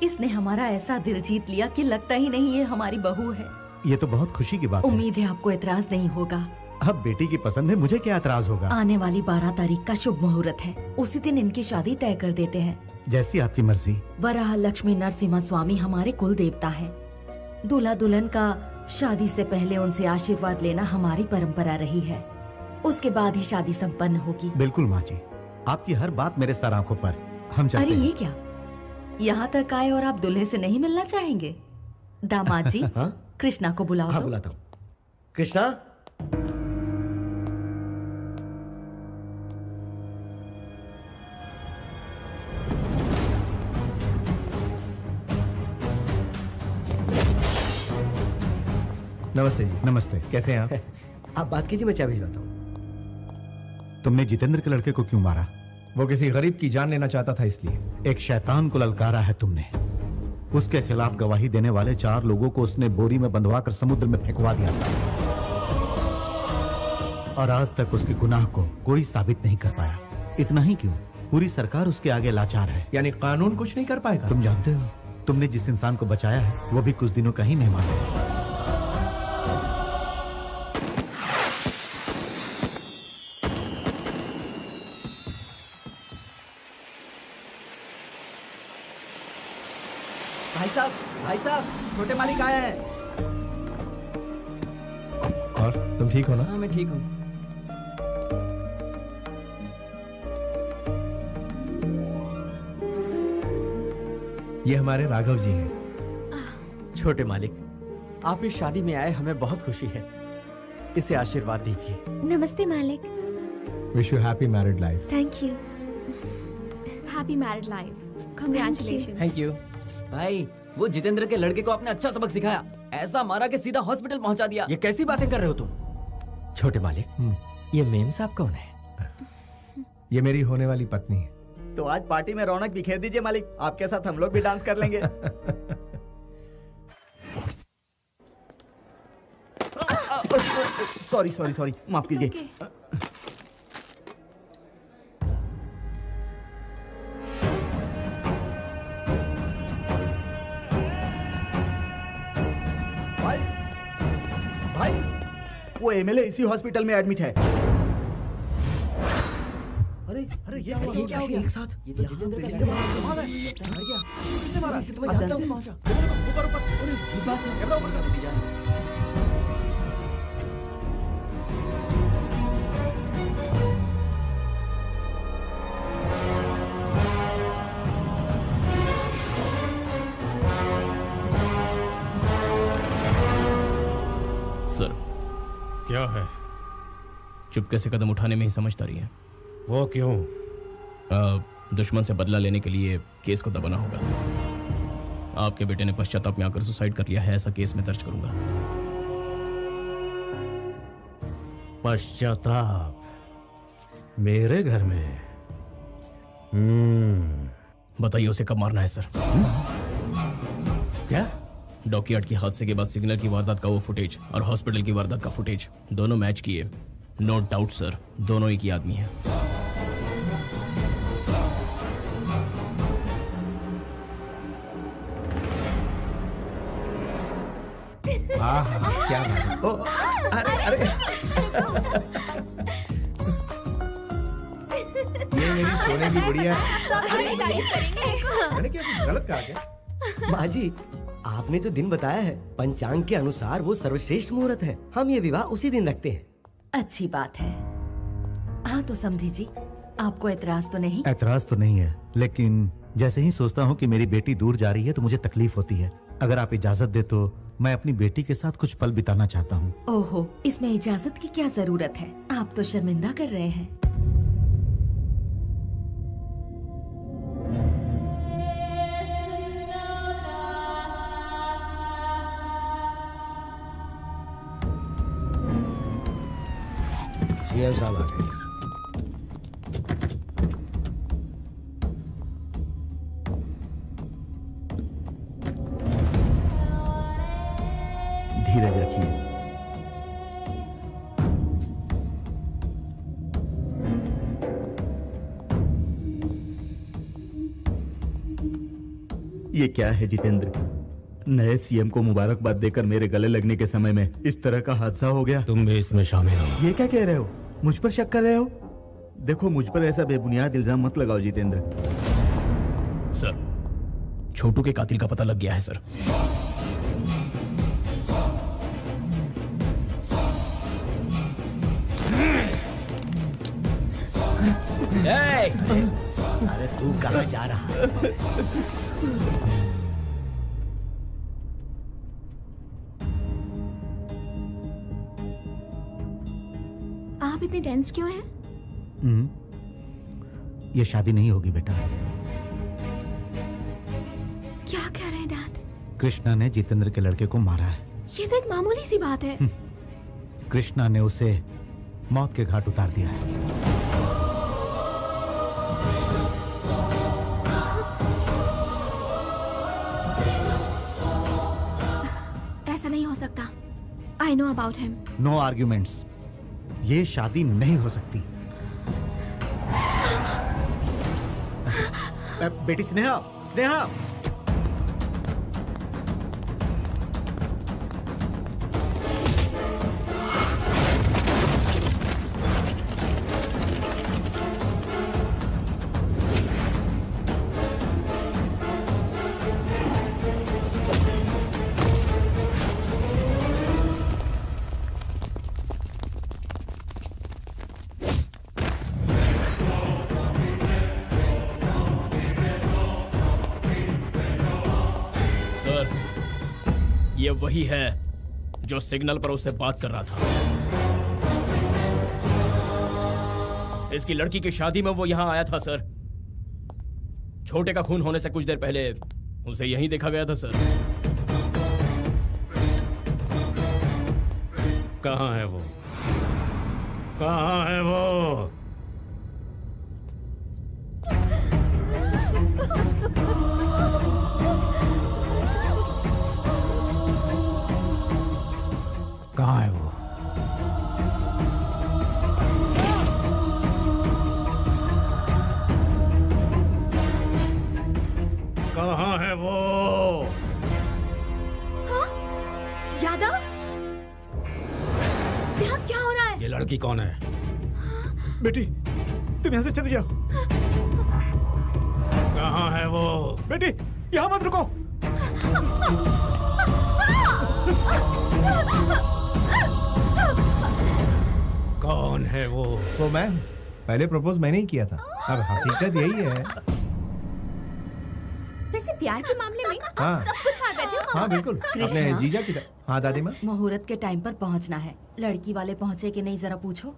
इसने हमारा ऐसा दिल जीत लिया कि लगता ही नहीं ये हमारी बहू है। ये तो बहुत खुशी की बात है। उम्मीद है आपको एतराज नहीं होगा। अब बेटी की पसंद है, मुझे क्या एतराज होगा। आने वाली 12 तारीख का शुभ मुहूर्त है, उसी दिन इनकी शादी तय कर देते हैं। जैसी आपकी मर्जी। वराह लक्ष्मी नरसिम्हा स्वामी हमारे कुल देवता है। दूल्हा दुल्हन का शादी से पहले उनसे आशीर्वाद लेना हमारी परंपरा रही है। उसके बाद ही शादी संपन्न होगी। बिल्कुल माँ जी, आपकी हर बात मेरे सर आंखों पर। हम अरे चलते हैं। ये क्या, यहाँ तक आए और आप दूल्हे से नहीं मिलना चाहेंगे? दामाद जी, कृष्णा को बुलाओ। हाँ तो। बुलाता हूँ। कृष्णा, नमस्ते जी। नमस्ते। कैसे हैं आप? आप बात कीजिए, मैं चाय भिजवाता हूँ। तुमने जितेंद्र के लड़के को क्यों मारा? वो किसी गरीब की जान लेना चाहता था इसलिए। एक शैतान को ललकारा है तुमने। उसके खिलाफ गवाही देने वाले 4 लोगों को उसने बोरी में बंधवा कर समुद्र में फेंकवा दिया था, और आज तक उसके गुनाह को कोई साबित नहीं कर पाया। इतना ही क्यों, पूरी सरकार उसके आगे लाचार है। यानी कानून कुछ नहीं कर पाएगा? तुम जानते हो, तुमने जिस इंसान को बचाया है वो भी कुछ दिनों का ही मेहमान है। भाई साहब, छोटे मालिक आए हैं। और तुम ठीक हो ना? हाँ, मैं ठीक हूँ। ये हमारे राघव जी हैं। छोटे मालिक, आप इस शादी में आए, हमें बहुत खुशी है। इसे आशीर्वाद दीजिए। नमस्ते मालिक। Wish you happy married life. Thank you. Happy married life. Congratulation. Thank you. भाई, वो जितेंद्र के लड़के को आपने अच्छा सबक सिखाया। ऐसा मारा कि सीधा हॉस्पिटल पहुंचा दिया। ये कैसी बातें कर रहे हो तुम? छोटे मालिक, ये मेम साहब कौन है? ये मेरी होने वाली पत्नी है। तो आज पार्टी में रौनक बिखेर दीजिए मालिक, आपके साथ हम लोग भी डांस कर लेंगे। सॉरी माफ कीजिए। भाई, वो एमएलए इसी हॉस्पिटल में एडमिट है। अरे ये क्या हो गया? एक साथ ये तो जितेंद्र का किसने मारा? ऊपर अरे ये बात है। ऊपर कर दीजिए। सर, क्या है? चुपके से कदम उठाने में ही समझदारी है। वो क्यों? दुश्मन से बदला लेने के लिए केस को दबाना होगा। आपके बेटे ने पश्चाताप में आकर सुसाइड कर लिया है, ऐसा केस में दर्ज करूंगा। पश्चाताप? मेरे घर में? बताइए उसे कब मारना है सर? क्या? डॉकयार्ड के हादसे के बाद सिग्नल की वारदात का वो फुटेज और हॉस्पिटल की वारदात का फुटेज दोनों मैच किए। नो डाउट सर, दोनों एक ही आदमी है। हाँ, क्या बात है? अरे ये मेरी सोने की गुड़िया है। तारीफ करेंगे। मैंने क्या कुछ गलत कहा क्या? बाजी, आपने जो दिन बताया है पंचांग के अनुसार वो सर्वश्रेष्ठ मुहूर्त है। हम ये विवाह उसी दिन रखते हैं। अच्छी बात है। हाँ तो समधी जी, आपको एतराज तो नहीं? एतराज तो नहीं है, लेकिन जैसे ही सोचता हूँ कि मेरी बेटी दूर जा रही है तो मुझे तकलीफ होती है। अगर आप इजाजत दे तो मैं अपनी बेटी के साथ कुछ पल बिताना चाहता हूँ। ओहो, इसमें इजाजत की क्या जरूरत है? आप तो शर्मिंदा कर रहे हैं। सीएम साहब आ गए। धीरज रखिए। ये क्या है जितेंद्र? नए सीएम को मुबारकबाद देकर मेरे गले लगने के समय में इस तरह का हादसा हो गया। तुम भी इसमें शामिल हो? ये क्या कह रहे हो? मुझ पर शक कर रहे हो? देखो, मुझ पर ऐसा बेबुनियाद इल्जाम मत लगाओ जितेंद्र। सर, छोटू के कातिल का पता लग गया है सर। अरे तू कहाँ जा रहा है? आप इतने टेंस क्यों हैं? ये शादी नहीं होगी बेटा। क्या कह रहे हैं डैड? कृष्णा ने जितेंद्र के लड़के को मारा है। ये तो एक मामूली सी बात है। कृष्णा ने उसे मौत के घाट उतार दिया है। ऐसा नहीं हो सकता। I know about him. No arguments. ये शादी नहीं हो सकती। बेटी स्नेहा, स्नेहा, वही है जो सिग्नल पर उससे बात कर रहा था। इसकी लड़की की शादी में वो यहां आया था सर। छोटे का खून होने से कुछ देर पहले उसे यहीं देखा गया था सर। कहाँ है वो? कहाँ है वो? कहाँ है वो? कहाँ है वो? यादव, यहाँ क्या हो रहा है? ये लड़की कौन है? बेटी, तुम यहाँ से चले जाओ। कहाँ है वो? बेटी, यहाँ मत रुको। कौन है वो? वो मैम, पहले प्रपोज मैंने ही किया था। अब हकीकत यही है। वैसे प्यार के मामले में आप हाँ। सब कुछ हार बैठे हो। हाँ बिल्कुल, अपने जीजा की तरह। हाँ दादी माँ। मुहूर्त के टाइम पर पहुंचना है। लड़की वाले पहुंचे कि नहीं जरा पूछो।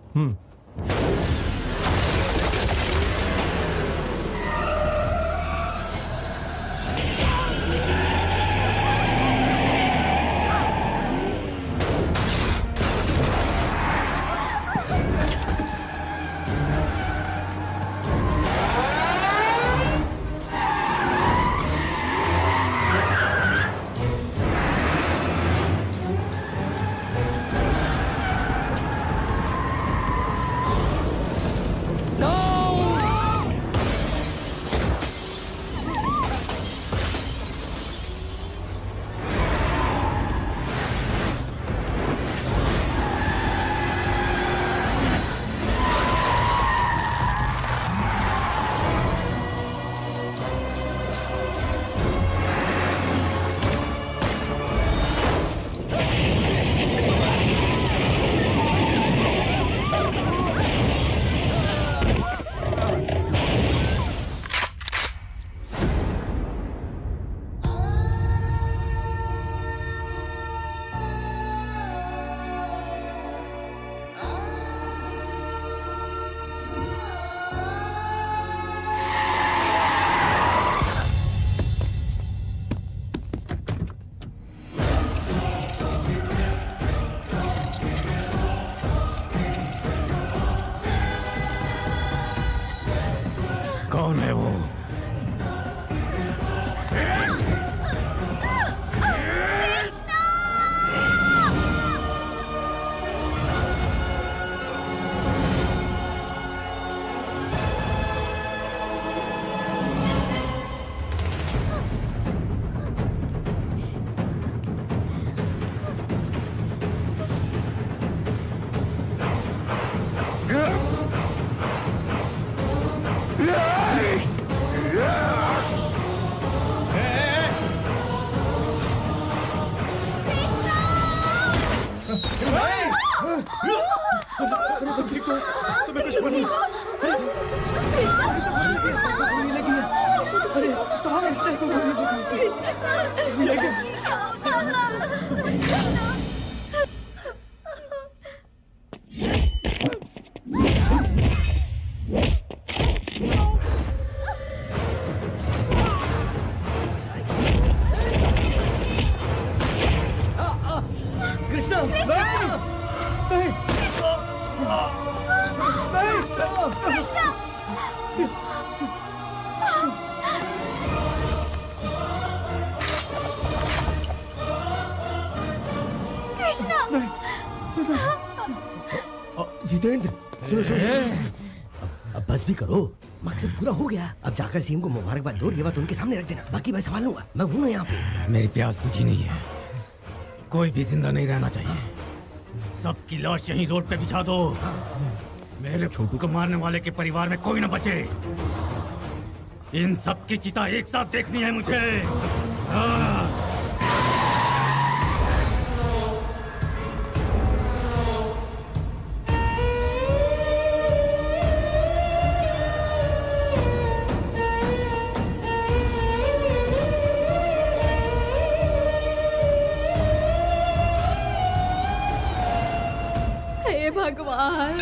कौन है वो? जितेंद्र, सुनो सुनो अब बस भी करो। मकसद पूरा हो गया। अब जाकर सीएम को मुबारकबाद दो। ये बात उनके सामने रख देना। बाकी मैं संभाल लूंगा। मैं हूं ना यहाँ पे। मेरी प्यास बुझी नहीं है। कोई भी जिंदा नहीं रहना चाहिए। सबकी लाश यहीं रोड पे बिछा दो। मेरे छोटू को मारने वाले के परिवार में कोई ना बचे। इन सब की चिता एक साथ देखनी है मुझे। भगवान।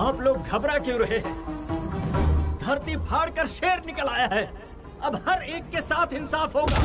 आप लोग घबरा क्यों रहे हैं? धरती फाड़ कर शेर निकल आया है। अब हर एक के साथ इंसाफ होगा।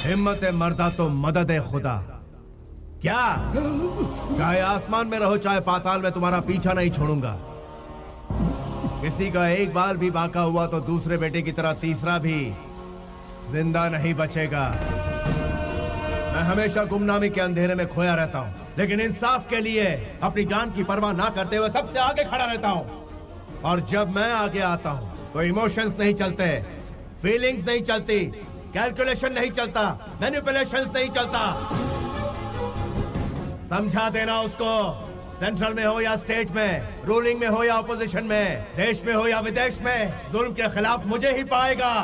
हिम्मत है मर्दा तो मदद है खुदा। क्या चाहे आसमान में रहो चाहे पाताल में, तुम्हारा पीछा नहीं छोड़ूंगा। किसी का एक बाल भी बाका हुआ तो दूसरे बेटे की तरह तीसरा भी जिंदा नहीं बचेगा। मैं हमेशा गुमनामी के अंधेरे में खोया रहता हूँ, लेकिन इंसाफ के लिए अपनी जान की परवाह ना करते हुए सबसे आगे खड़ा रहता हूँ। और जब मैं आगे आता हूँ तो इमोशंस नहीं चलते, फीलिंग्स नहीं चलती, कैलकुलेशन नहीं चलता, मैनिपुलेशंस नहीं चलता। समझा देना उसको, सेंट्रल में हो या स्टेट में, रूलिंग में हो या ऑपोजिशन में, देश में हो या विदेश में, जुल्म के खिलाफ मुझे ही पाएगा।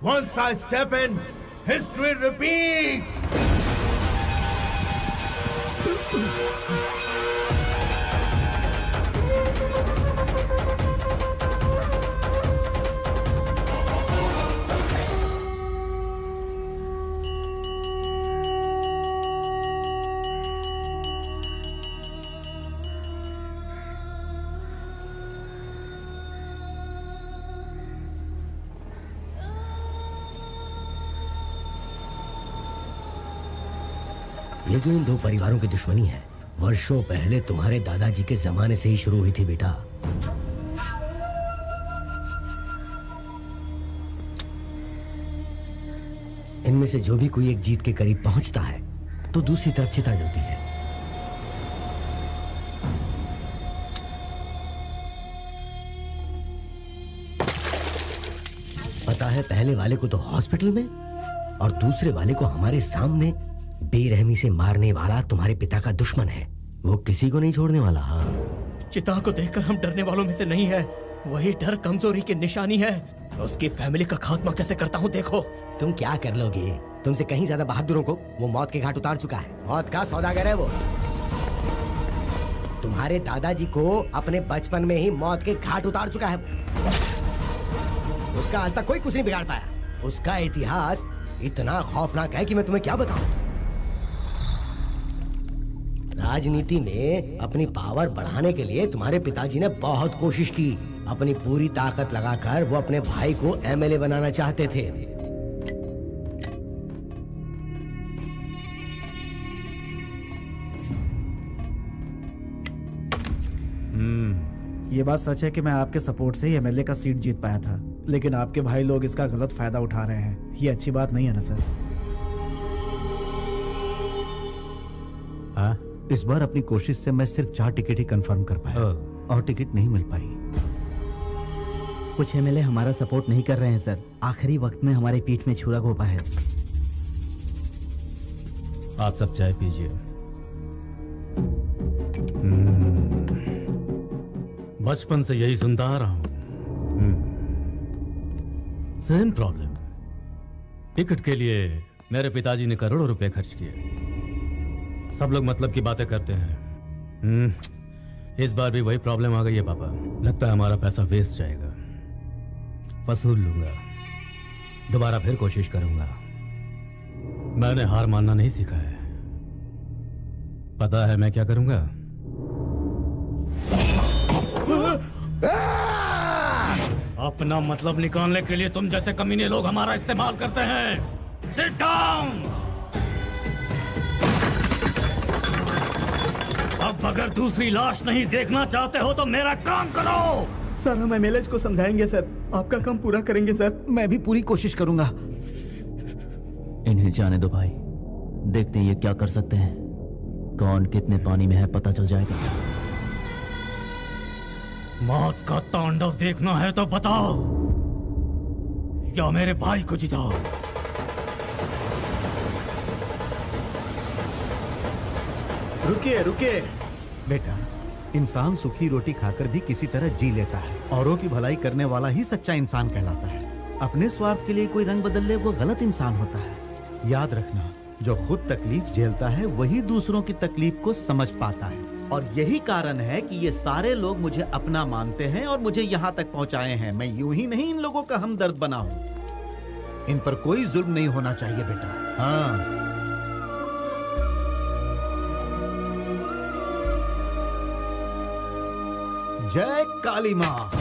Once I step in, history repeats. ये जो इन दो परिवारों की दुश्मनी है, वर्षों पहले तुम्हारे दादाजी के जमाने से ही शुरू हुई थी बेटा। इनमें से जो भी कोई एक जीत के करीब पहुंचता है तो दूसरी तरफ चिता जलती है। पता है, पहले वाले को तो हॉस्पिटल में और दूसरे वाले को हमारे सामने बेरहमी से मारने वाला तुम्हारे पिता का दुश्मन है। वो किसी को नहीं छोड़ने वाला। हाँ, चिता को देखकर हम डरने वालों में से नहीं है। वही डर कमजोरी की निशानी है। उसकी फैमिली का खात्मा कैसे करता हूँ देखो। तुम क्या कर लोगे? तुमसे कहीं ज्यादा बहादुरों को वो मौत के घाट उतार चुका है। मौत का सौदागर है वो। तुम्हारे दादाजी को अपने बचपन में ही मौत के घाट उतार चुका है। उसका आज तक कोई कुछ नहीं बिगाड़ पाया। उसका इतिहास इतना खौफनाक है कि मैं तुम्हें क्या बताऊं। राजनीति में अपनी पावर बढ़ाने के लिए तुम्हारे पिताजी ने बहुत कोशिश की। अपनी पूरी ताकत लगाकर वो अपने भाई को एमएलए बनाना चाहते थे। ये बात सच है कि मैं आपके सपोर्ट से ही एमएलए का सीट जीत पाया था, लेकिन आपके भाई लोग इसका गलत फायदा उठा रहे हैं। ये अच्छी बात नहीं है ना सर? हाँ? इस बार अपनी कोशिश से मैं सिर्फ 4 टिकट ही कंफर्म कर पाया और टिकट नहीं मिल पाई। कुछ एमएलए हमारा सपोर्ट नहीं कर रहे हैं सर। आखिरी वक्त में हमारे पीठ में छुरा घोंपा है। आप सब चाय पीजिए। बचपन से यही सुनता आ रहा हूं। Same problem. टिकट के लिए मेरे पिताजी ने करोड़ों रुपए खर्च किए। सब लोग मतलब की बातें करते हैं। इस बार भी वही प्रॉब्लम आ गई है पापा। लगता है हमारा पैसा वेस्ट जाएगा। वसूल लूंगा, दोबारा फिर कोशिश करूंगा। मैंने हार मानना नहीं सीखा है। पता है मैं क्या करूंगा? अपना मतलब निकालने के लिए तुम जैसे कमीने लोग हमारा इस्तेमाल करते हैं। Sit down. अब अगर दूसरी लाश नहीं देखना चाहते हो तो मेरा काम करो। सर हम एमएलए को समझाएंगे सर, आपका काम पूरा करेंगे सर। मैं भी पूरी कोशिश करूंगा। इन्हें जाने दो भाई, देखते हैं ये क्या कर सकते हैं। कौन कितने पानी में है पता चल जाएगा। मौत का तांडव देखना है तो बताओ, या मेरे भाई को जिताओ। रुकिए रुकिए बेटा, इंसान सूखी रोटी खाकर भी किसी तरह जी लेता है। औरों की भलाई करने वाला ही सच्चा इंसान कहलाता है। अपने स्वार्थ के लिए कोई रंग बदल ले वो गलत इंसान होता है। याद रखना, जो खुद तकलीफ झेलता है वही दूसरों की तकलीफ को समझ पाता है। और यही कारण है कि ये सारे लोग मुझे अपना मानते हैं और मुझे यहाँ तक पहुँचाए हैं। मैं यूं ही नहीं इन लोगों का हमदर्द बना हूँ। इन पर कोई जुल्म नहीं होना चाहिए बेटा। हाँ, जय काली माँ।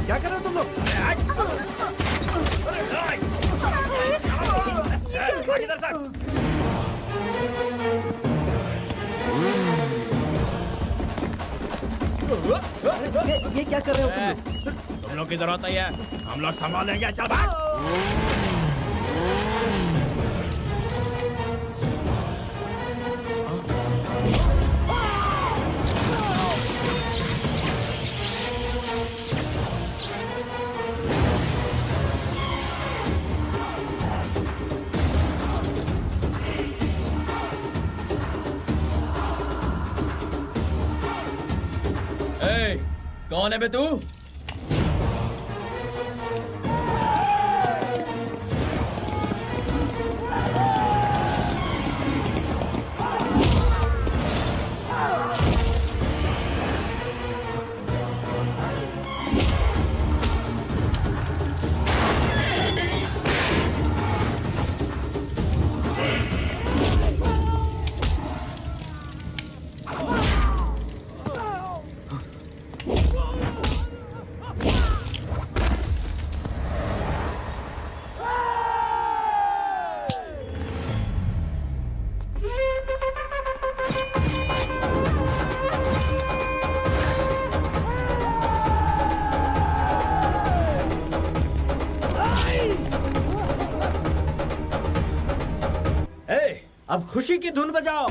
क्या कर रहे हो तुम लोग? ये क्या कर रहे हो तुम लोग? तुम लोग की जरूरत नहीं है, हम लोग संभालेंगे। चल भाग। कौन है बे तू? अब खुशी की धुन बजाओ।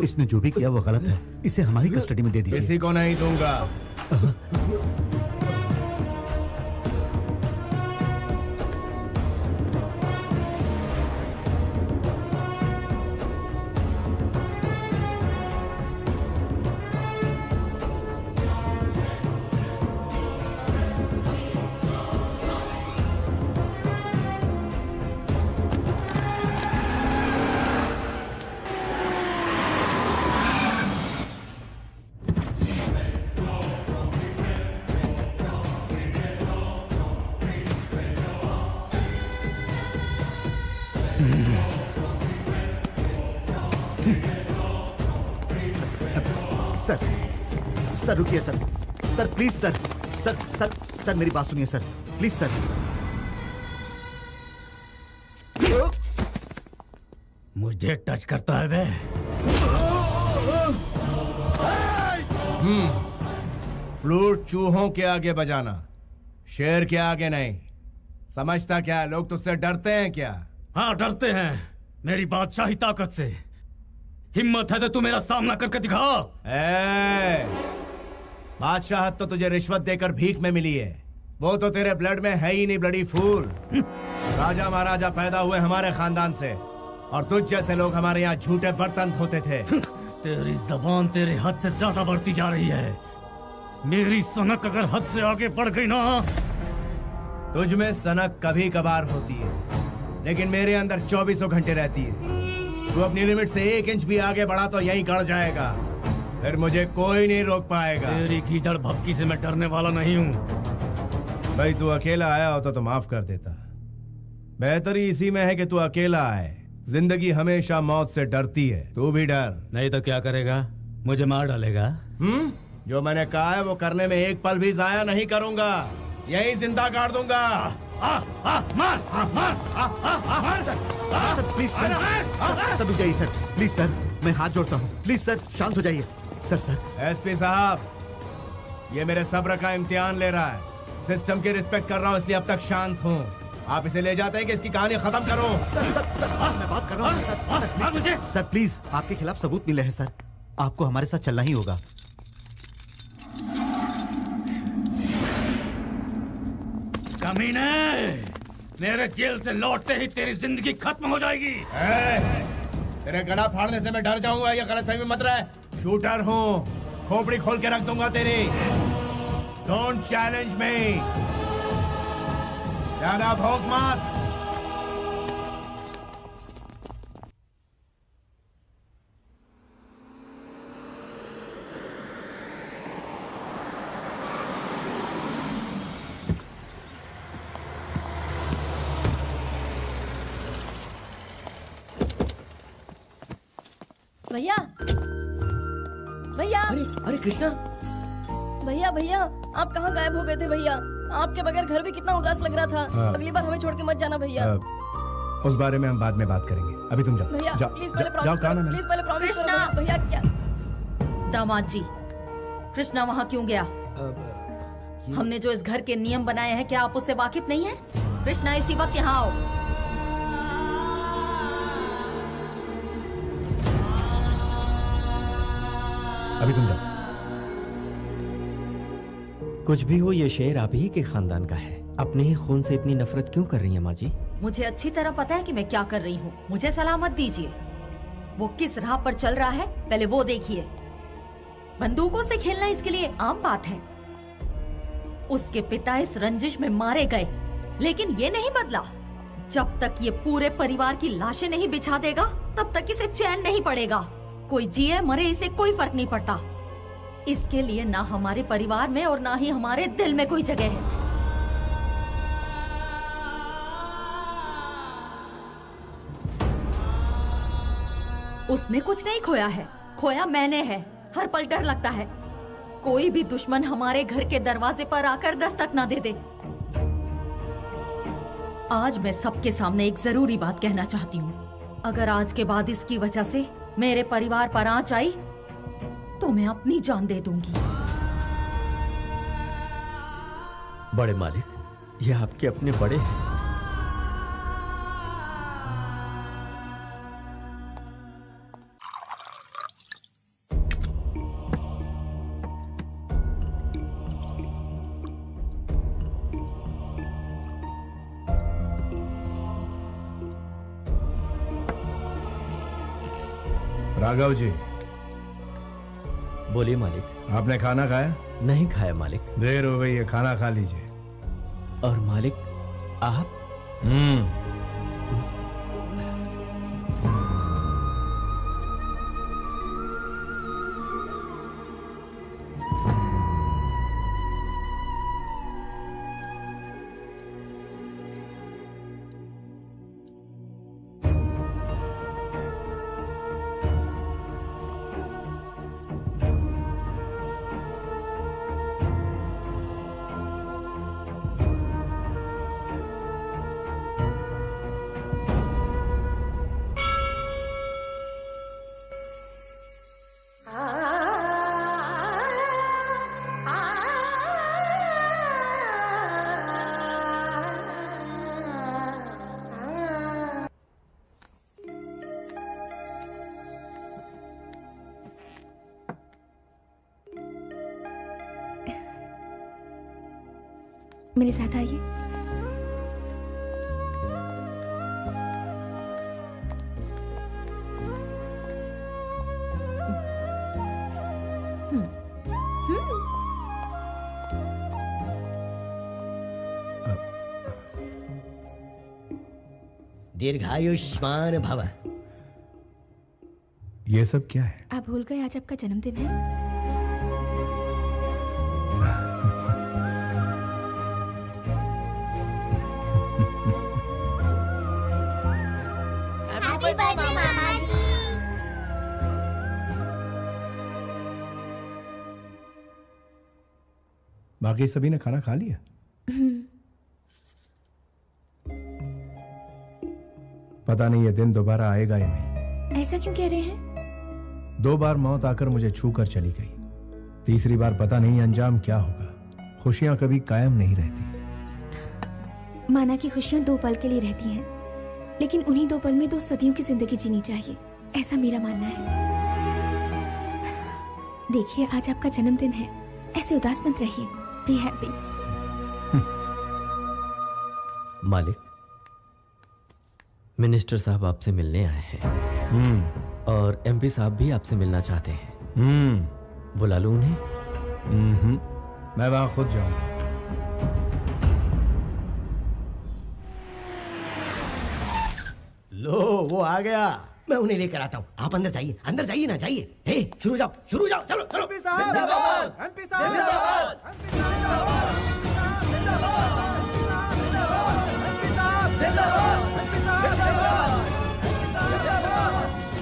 इसने जो भी किया वो गलत है, इसे हमारी कस्टडी में दे दीजिए। किसी को नहीं दूंगा। सर सर रुकिए sir, sir please sir, sir sir sir मेरी बात सुनिए सर, प्लीज सर। मुझे टच करता है वे। फ्लूट चूहों के आगे बजाना, शेर के आगे नहीं। समझता क्या है? लोग तुझसे डरते हैं क्या? हाँ डरते हैं मेरी बादशाही ताकत से। हिम्मत है तो तू मेरा सामना करके दिखा। बादशाहत तो तुझे रिश्वत देकर भीख में मिली है, वो तो तेरे ब्लड में है ही नहीं ब्लडी फूल। राजा महाराजा पैदा हुए हमारे खानदान से, और तुझ जैसे लोग हमारे यहाँ झूठे बर्तन धोते थे। तेरी जबान तेरे हद से ज्यादा बढ़ती जा रही है। मेरी सनक अगर हद से आगे बढ़ गई ना। तुझ में सनक कभी कभार होती है, लेकिन मेरे अंदर 24 घंटे रहती है। तू अपनी लिमिट से 1 इंच भी आगे बढ़ा तो यहीं गड़ जाएगा, फिर मुझे कोई नहीं रोक पाएगा। तेरी गीदड़ भभकी से मैं डरने वाला नहीं हूँ। भाई तू अकेला आया होता तो माफ कर देता। बेहतरी इसी में है कि तू अकेला आए। जिंदगी हमेशा मौत से डरती है, तू भी डर। नहीं तो क्या करेगा? मुझे मार डालेगा। जो मैंने कहा है वो करने में एक पल भी जाया नहीं करूंगा, यहीं जिंदा गाड़ दूंगा। मार सर प्लीज सर, सर रुक जाइए सर, प्लीज सर, मैं हाथ जोड़ता हूँ, प्लीज सर शांत हो जाइए। सर सर एसपी साहब, ये मेरे सब्र का इम्तिहान ले रहा है। सिस्टम की रिस्पेक्ट कर रहा हूँ इसलिए अब तक शांत हूँ। आप इसे ले जाते हैं कि इसकी कहानी खत्म करो। सर सर सर मैं बात कर रहा हूँ सर, सर प्लीज आपके खिलाफ सबूत मिले हैं सर, आपको हमारे साथ चलना ही होगा। कमीने, मेरे जेल से लौटते ही तेरी जिंदगी खत्म हो जाएगी। तेरे गला फाड़ने से मैं डर जाऊंगा, ये गलतफहमी मत रहे। शूटर हूँ, खोपड़ी खोल के रख दूंगा तेरी। डोंट चैलेंज मी, ज्यादा भौंक मत। भैया भैया, अरे कृष्णा, भैया भैया आप कहाँ गायब हो गए थे भैया? आपके बगैर घर भी कितना उदास लग रहा था। अगली बार हमें छोड़ के मत जाना भैया। उस बारे में हम बाद में बात करेंगे, अभी तुम जाओ। भैया जाओ, प्लीज पहले जाओ, प्रॉमिस कहा ना करो, मैंने। प्लीज पहले प्रॉमिस करो कृष्णा! भैया। क्या दामाद जी, कृष्णा वहाँ क्यों गया? हमने जो इस घर के नियम बनाए हैं, क्या आप उससे वाकिफ नहीं है? कृष्णा इसी वक्त यहाँ आओ। अभी तुम जाओ। कुछ भी हो, ये शेर आप ही के खानदान का है। अपने ही खून से इतनी नफरत क्यों कर रही है माँ जी? मुझे अच्छी तरह पता है कि मैं क्या कर रही हूँ। मुझे सलाह मत दीजिए। वो किस राह पर चल रहा है पहले वो देखिए। बंदूकों से खेलना इसके लिए आम बात है। उसके पिता इस रंजिश में मारे गए, लेकिन ये नहीं बदला। जब तक ये पूरे परिवार की लाशें नहीं बिछा देगा, तब तक इसे चैन नहीं पड़ेगा। कोई जिए मरे इसे कोई फर्क नहीं पड़ता। इसके लिए ना हमारे परिवार में और ना ही हमारे दिल में कोई जगह है। उसने कुछ नहीं खोया है, खोया मैंने है। हर पल डर लगता है कोई भी दुश्मन हमारे घर के दरवाजे पर आकर दस्तक ना दे दे। आज मैं सबके सामने एक जरूरी बात कहना चाहती हूँ। अगर आज के बाद इसकी वजह से मेरे परिवार पर आंच आई तो मैं अपनी जान दे दूंगी। बड़े मालिक, ये आपके अपने बड़े हैं। राघव जी, बोलिए मालिक। आपने खाना खाया? नहीं खाया मालिक। देर हो गई है, खाना खा लीजिए। और मालिक आप? मेरे साथ आइए। दीर्घायुष्मान भव। ये सब क्या है? आप भूल गए आज आपका जन्मदिन है? बाकी सभी ने खाना खा लिया? पता नहीं ये दिन दोबारा आएगा या नहीं। ऐसा क्यों कह रहे हैं? 2 बार मौत आकर मुझे छू कर चली गई, तीसरी बार पता नहीं अंजाम क्या होगा। खुशियां कभी कायम नहीं रहती। माना कि खुशियां 2 पल के लिए रहती हैं, लेकिन उन्हीं 2 पल में 2 सदियों की जिंदगी जीनी चाहिए, ऐसा मेरा मानना है। देखिए आज आपका जन्मदिन है, ऐसे उदास मत रहिए। Be happy. मालिक, मिनिस्टर साहब आपसे मिलने आए हैं और एमपी साहब भी आपसे मिलना चाहते हैं। बुला लूं उन्हें? मैं वहां खुद जाऊंगा। लो वो आ गया, मैं उन्हें लेकर आता हूँ। आप अंदर जाइए, अंदर जाइए ना, जाइए। हे शुरू जाओ, शुरू जाओ, चलो चलो।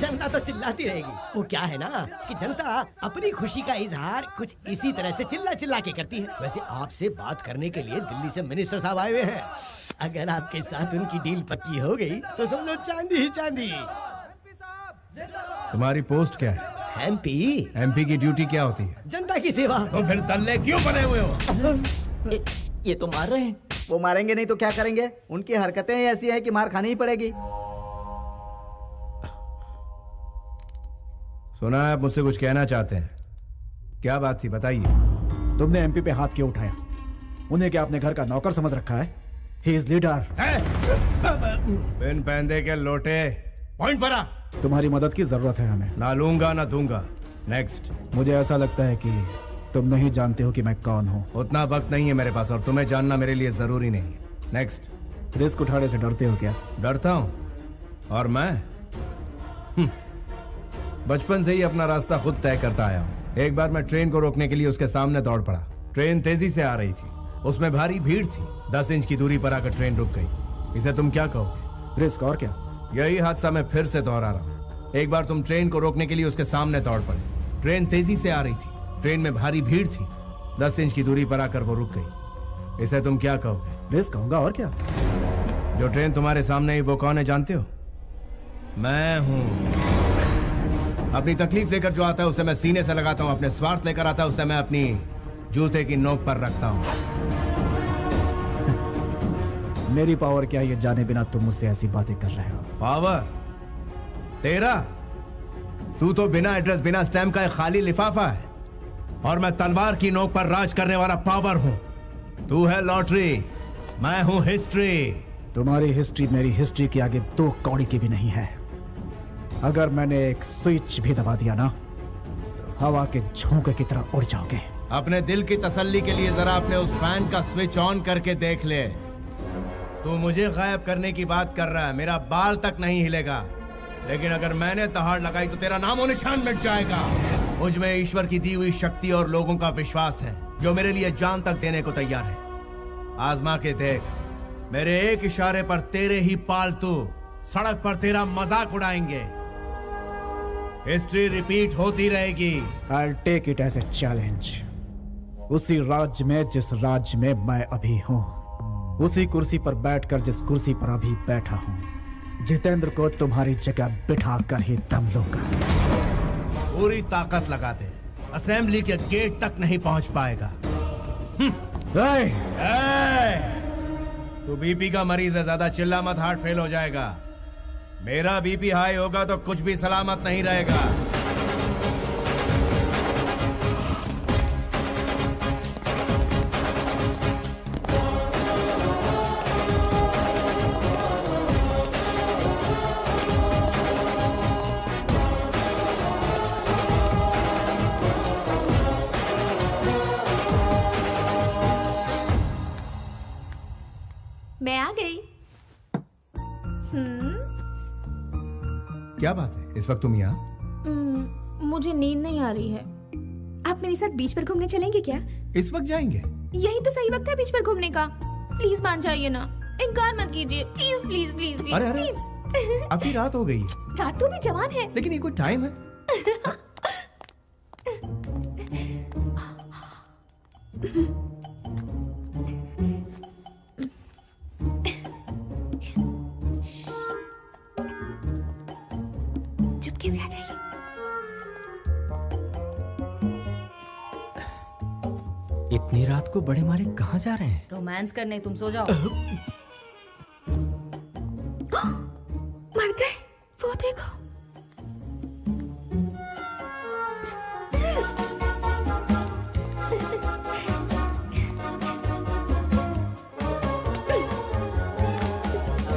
जनता तो चिल्लाती रहेगी। वो क्या है ना कि जनता अपनी खुशी का इजहार कुछ इसी तरह से चिल्ला चिल्ला के करती है। वैसे आपसे बात करने के लिए दिल्ली से मिनिस्टर साहब आए हुए हैं। अगर आपके साथ उनकी डील पक्की हो गई तो समझो चांदी ही चांदी। तुम्हारी पोस्ट क्या है? एमपी की ड्यूटी क्या होती है? जनता की सेवा। तो फिर दल्ले क्यों बने हुए हो? ये तो मार रहे हैं। वो मारेंगे नहीं तो क्या करेंगे? उनकी हरकतें ऐसी है कि मार खानी ही पड़ेगी। सुना है आप मुझसे कुछ कहना चाहते हैं, क्या बात थी बताइए। तुमने एमपी पे हाथ क्यों उठाया? उन्हें क्या अपने घर का नौकर समझ रखा है? He is leader. बिन पैंदे के लोटे, पॉइंट पर आ। तुम्हारी मदद की जरूरत है हमें। ना लूंगा ना दूंगा। नेक्स्ट। मुझे ऐसा लगता है कि तुम नहीं जानते हो कि मैं कौन हूँ। उतना वक्त नहीं है मेरे पास और तुम्हें जानना मेरे लिए जरूरी नहीं। नेक्स्ट। रिस्क उठाने से डरते हो क्या? डरता हूँ? और मैं बचपन से ही अपना रास्ता खुद तय करता आया हूँ। एक बार मैं ट्रेन को रोकने के लिए उसके सामने दौड़ पड़ा। ट्रेन तेजी से आ रही थी, उसमें भारी भीड़ थी। 10 इंच की दूरी पर आकर ट्रेन रुक गई। इसे तुम क्या कहोगे? रिस्क और क्या? यही हादसा मैं फिर से दोहरा रहा हूँ। एक बार तुम ट्रेन को रोकने के लिए उसके सामने दौड़ पड़े। ट्रेन तेजी से आ रही थी, ट्रेन में भारी भीड़ थी। 10 इंच की दूरी पर आकर वो रुक गई। इसे तुम क्या कहोगे? रिस्क कहूंगा और क्या। जो ट्रेन तुम्हारे सामने ही वो कौन है जानते हो? मैं हूं। अपनी तकलीफ लेकर जो आता है उसे मैं सीने से लगाता हूं, अपने स्वार्थ लेकर आता है उसे मैं अपनी जूते की नोक पर रखता हूं। मेरी पावर क्या ये जाने बिना तुम मुझसे ऐसी बातें कर रहे हो? पावर तेरा? तू तो बिना एड्रेस बिना स्टैम्प का एक खाली लिफाफा है और मैं तलवार की नोक पर राज करने वाला पावर हूं। तू है लॉटरी, मैं हूं हिस्ट्री। तुम्हारी हिस्ट्री मेरी हिस्ट्री के आगे 2 कौड़ी की भी नहीं है। अगर मैंने एक स्विच भी दबा दिया ना, हवा के झोंके की तरह उड़ जाओगे। अपने दिल की तसल्ली के लिए जरा अपने उस फैन का स्विच ऑन करके देख ले। तू मुझे गायब करने की बात कर रहा है, मेरा बाल तक नहीं हिलेगा, लेकिन अगर मैंने दहाड़ लगाई तो तेरा नामो निशान मिट जाएगा। मुझ में ईश्वर की दी हुई शक्ति और लोगों का विश्वास है जो मेरे लिए जान तक देने को तैयार है। आजमा के देख, मेरे एक इशारे पर तेरे ही पालतू सड़क पर तेरा मजाक उड़ाएंगे। हिस्ट्री रिपीट होती रहेगी। I'll take it as a challenge। उसी राज्य में जिस राज्य में मैं अभी हूँ, उसी कुर्सी पर बैठकर जिस कुर्सी पर अभी बैठा हूँ, जितेंद्र को तुम्हारी जगह बिठा कर ही दम लूंगा। पूरी ताकत लगा दे, असेंबली के गेट तक नहीं पहुंच पाएगा। तू बीपी का मरीज है, ज्यादा चिल्ला मत, हार्ट फेल हो जाएगा। मेरा बीपी हाई होगा तो कुछ भी सलामत नहीं रहेगा। मैं आ गई। क्या बात है, इस वक्त तुम यहाँ? मुझे नींद नहीं आ रही है। आप मेरे साथ बीच पर घूमने चलेंगे क्या? इस वक्त जाएंगे? यही तो सही वक्त है बीच पर घूमने का। प्लीज मान जाइए ना, इनकार मत कीजिए, प्लीज प्लीज प्लीज प्लीज। अरे अरे, प्लीज। अभी रात हो गई है। रात को भी जवान है। लेकिन ये कोई टाइम है? चुपके से आ जाइए। इतनी रात को बड़े मारे कहाँ जा रहे हैं? रोमांस करने, तुम सो जाओ। मर गए, वो देखो।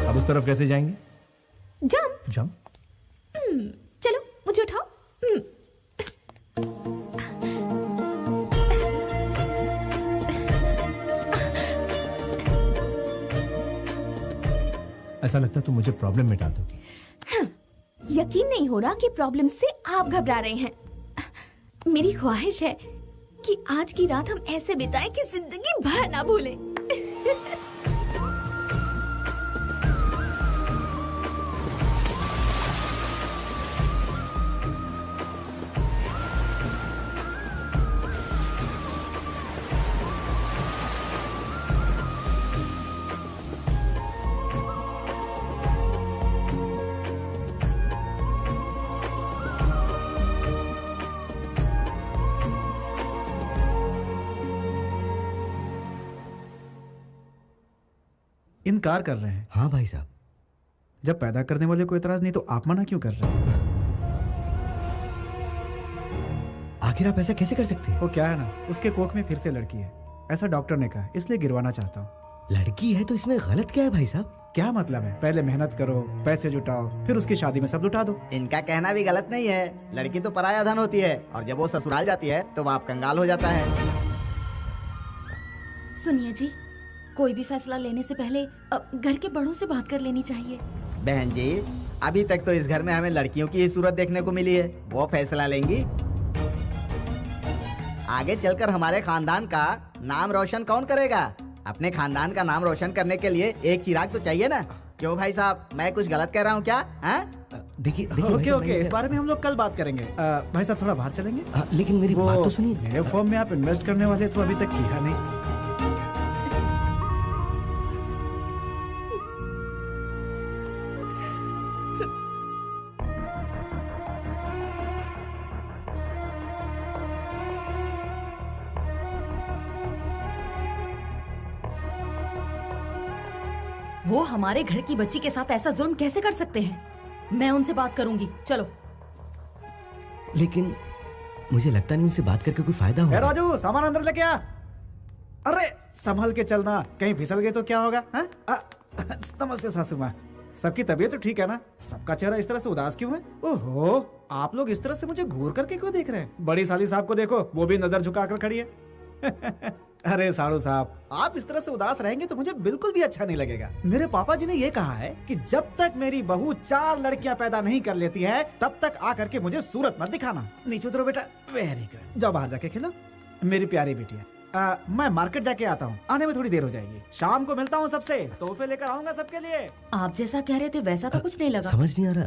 अब उस तरफ कैसे जाएंगे? जंप। जंप? चलो मुझे उठाओ। ऐसा लगता है तुम मुझे प्रॉब्लम में डाल दोगी। यकीन नहीं हो रहा कि प्रॉब्लम से आप घबरा रहे हैं। मेरी ख्वाहिश है कि आज की रात हम ऐसे बिताएं कि जिंदगी भर ना भूलें। इनकार कर रहे हैं? हाँ भाई साहब। जब पैदा करने वाले को इतराज नहीं तो आप मना क्यों कर रहे हैं? आखिर आप ऐसा कैसे कर सकते हैं? वो क्या है ना, उसके कोख में फिर से लड़की है, ऐसा डॉक्टर ने कहा, इसलिए गिरवाना चाहता हूँ। लड़की है तो इसमें गलत क्या है भाई साहब? क्या मतलब है? पहले मेहनत करो, पैसे जुटाओ, फिर उसकी शादी में सब लुटा दो। इनका कहना भी गलत नहीं है। लड़की तो पराया धन होती है और जब वो ससुराल जाती है तो बाप कंगाल हो जाता है। सुनिए जी, कोई भी फैसला लेने से पहले घर के बड़ों से बात कर लेनी चाहिए। बहन जी, अभी तक तो इस घर में हमें लड़कियों की ही सूरत देखने को मिली है। वो फैसला लेंगी। आगे चलकर हमारे खानदान का नाम रोशन कौन करेगा? अपने खानदान का नाम रोशन करने के लिए एक चिराग तो चाहिए ना। क्यों भाई साहब, मैं कुछ गलत कह रहा हूँ क्या? देखिए ओके ओके, इस बारे में हम लोग कल बात करेंगे। भाई साहब थोड़ा बाहर चलेंगे? लेकिन मेरी बात तो सुनिए। मेरे फॉर्म में आप इन्वेस्ट करने वाले तो अभी तक किया नहीं। वो हमारे घर की बच्ची के साथ ऐसा जुल्म कैसे कर सकते हैं? मैं उनसे बात करूंगी, चलो। लेकिन मुझे लगता नहीं उनसे बात करके कोई फायदा होगा। राजू, सामान अंदर लेके आ। अरे संभल के चलना, कहीं फिसल गए तो क्या होगा? नमस्ते सासू माँ। सबकी तबीयत तो ठीक है ना? सबका चेहरा इस तरह से उदास क्यों है? ओहो, आप लोग इस तरह से मुझे घूर करके क्यों देख रहे हैं? बड़ी साली साहब को देखो, वो भी नजर झुकाकर खड़ी है। अरे साड़ू साहब, आप इस तरह से उदास रहेंगे तो मुझे बिल्कुल भी अच्छा नहीं लगेगा। मेरे पापा जी ने ये कहा है कि जब तक मेरी बहू 4 लड़कियां पैदा नहीं कर लेती है, तब तक आकर के मुझे सूरत मत दिखाना। नीचे उतरो बेटा। वेरी गुड, जाओ बाहर जाके खेलो मेरी प्यारी बेटिया। मैं मार्केट जाके आता हूँ, आने में थोड़ी देर हो जाएगी। शाम को मिलता हूँ सबसे, तोहफे लेकर आऊंगा सबके लिए। आप जैसा कह रहे थे वैसा तो कुछ नहीं लगा। समझ नहीं आ रहा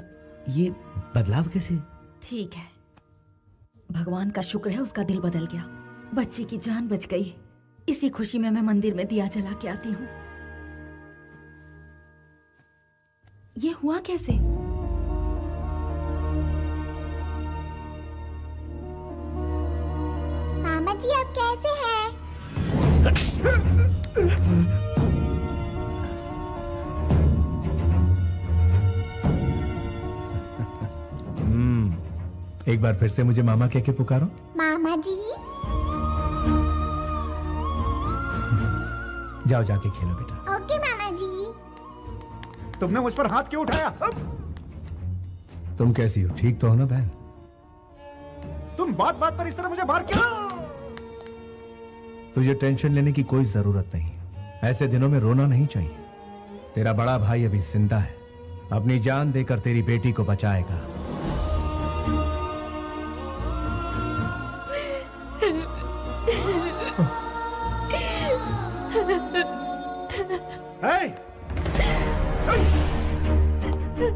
ये बदलाव कैसे? ठीक है, भगवान का शुक्र है उसका दिल बदल गया, बच्ची की जान बच गई। इसी खुशी में मैं मंदिर में दिया जला के आती हूँ। ये हुआ कैसे? मामा जी आप कैसे हैं? एक बार फिर से मुझे मामा कह के पुकारो। मामा जी जाओ जाके खेलो बेटा। ओके मामा जी। तुमने मुझ पर हाथ क्यों उठाया? तुम कैसी हो? ठीक तो हो ना बहन? तुम बात बात पर इस तरह मुझे मार क्यों? तुझे टेंशन लेने की कोई जरूरत नहीं। ऐसे दिनों में रोना नहीं चाहिए। तेरा बड़ा भाई अभी जिंदा है, अपनी जान देकर तेरी बेटी को बचाएगा।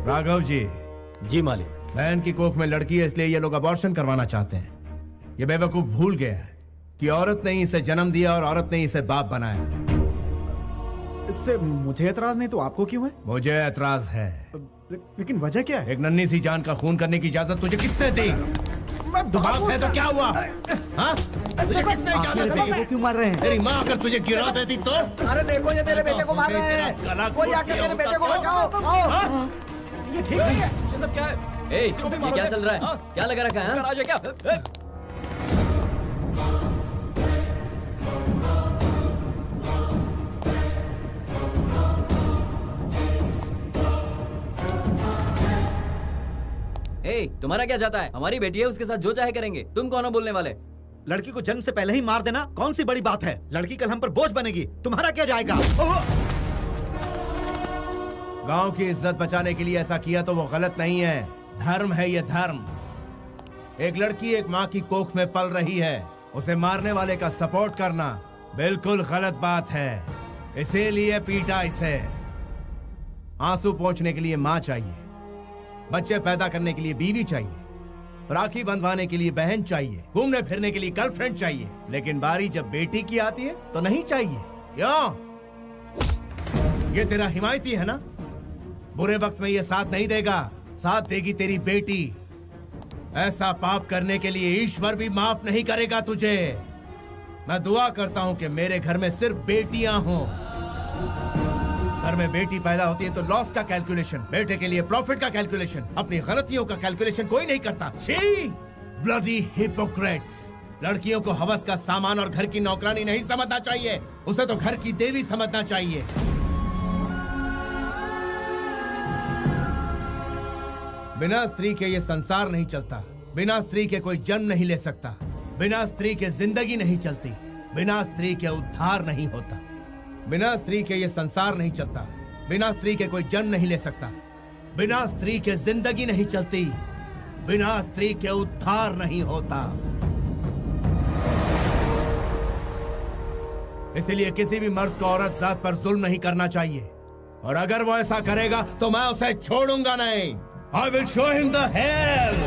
राघव जी। जी मालिक। बहन की कोख में लड़की है, इसलिए ये लोग अबॉर्शन करवाना चाहते हैं। ये बेवकूफ भूल गया है कि औरत ने ही इसे जन्म दिया और औरत ने ही इसे बाप बनाया। इससे मुझे एतराज नहीं तो आपको क्यों है? मुझे एतराज है। लेकिन वजह क्या है? एक नन्ही सी जान का खून करने की इजाजत तुझे किसने दी? तू बाप है तो क्या हुआ? हाँ? तुझे किसने इजाजत दी? क्यों मार रहे हैं? तेरी माँ अगर तुझे गिरा देती तो? अरे देखो ये मेरे बेटे को मार रहे हैं। कोई आके मेरे बेटे को बचाओ। आओ। ये ठीक नहीं है। ये सब क्या है? ए, ये क्या चल रहा है? क्या लगा रखा है? राज है क्या? ए, तुम्हारा क्या जाता है? हमारी बेटी है, उसके साथ जो चाहे करेंगे। तुम कौन हो बोलने वाले? लड़की को जन्म से पहले ही मार देना कौन सी बड़ी बात है? लड़की कल हम पर बोझ बनेगी, तुम्हारा क्या जाएगा? गांव की इज्जत बचाने के लिए ऐसा किया तो वो गलत नहीं है, धर्म है ये धर्म। एक लड़की एक माँ की कोख में पल रही है, उसे मारने वाले का सपोर्ट करना बिल्कुल गलत बात है। इसीलिए पीटा इसे। आंसू पोंछने के लिए माँ चाहिए, बच्चे पैदा करने के लिए बीवी चाहिए, राखी बंधवाने के लिए बहन चाहिए, घूमने फिरने के लिए गर्लफ्रेंड चाहिए, लेकिन बारी जब बेटी की आती है तो नहीं चाहिए। क्यों? ये तेरा हिमायती है ना? बुरे वक्त में ये साथ नहीं देगा, साथ देगी तेरी बेटी। ऐसा पाप करने के लिए ईश्वर भी माफ नहीं करेगा तुझे। मैं दुआ करता हूं कि मेरे घर में सिर्फ बेटियां हों। घर में बेटी पैदा होती है तो लॉस का कैलकुलेशन, बेटे के लिए प्रॉफिट का कैलकुलेशन, अपनी गलतियों का कैलकुलेशन कोई नहीं करता। छी! Bloody Hippocrates! लड़कियों को हवस का सामान और घर की नौकरानी नहीं समझना चाहिए, उसे तो घर की देवी समझना चाहिए। बिना स्त्री के ये संसार नहीं चलता, बिना स्त्री के कोई जन्म नहीं ले सकता, बिना स्त्री के जिंदगी नहीं चलती, बिना स्त्री के उद्धार नहीं होता। बिना स्त्री के ये संसार नहीं चलता, बिना स्त्री के कोई जन्म नहीं ले सकता, बिना स्त्री के जिंदगी नहीं चलती, बिना स्त्री के उद्धार नहीं होता। इसलिए किसी भी मर्द को औरत जात पर जुल्म नहीं करना चाहिए, और अगर वो ऐसा करेगा तो मैं उसे छोड़ूंगा नहीं। I will show him the hell!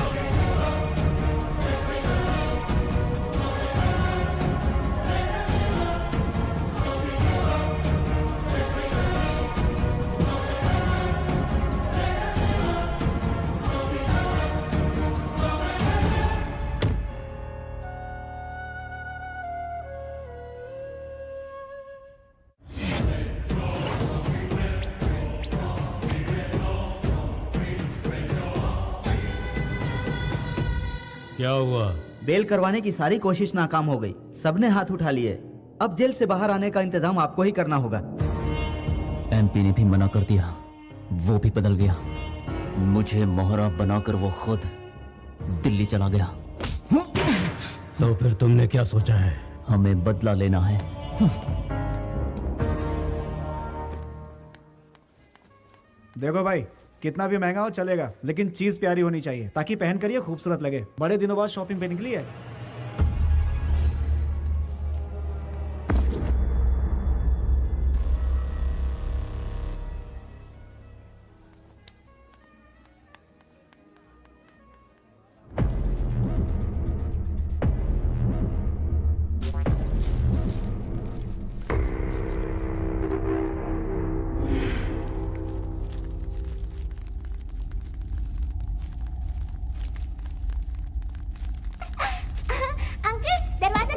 क्या हुआ? बेल करवाने की सारी कोशिश नाकाम हो गई, सबने हाथ उठा लिए। अब जेल से बाहर आने का इंतजाम आपको ही करना होगा। एमपी ने भी मना कर दिया। वो भी बदल गया। मुझे मोहरा बनाकर वो खुद दिल्ली चला गया। तो फिर तुमने क्या सोचा है? हमें बदला लेना है। देखो भाई, कितना भी महंगा हो चलेगा, लेकिन चीज प्यारी होनी चाहिए ताकि पहन कर ये खूबसूरत लगे। बड़े दिनों बाद शॉपिंग पे निकली है। अंकल दरवाजा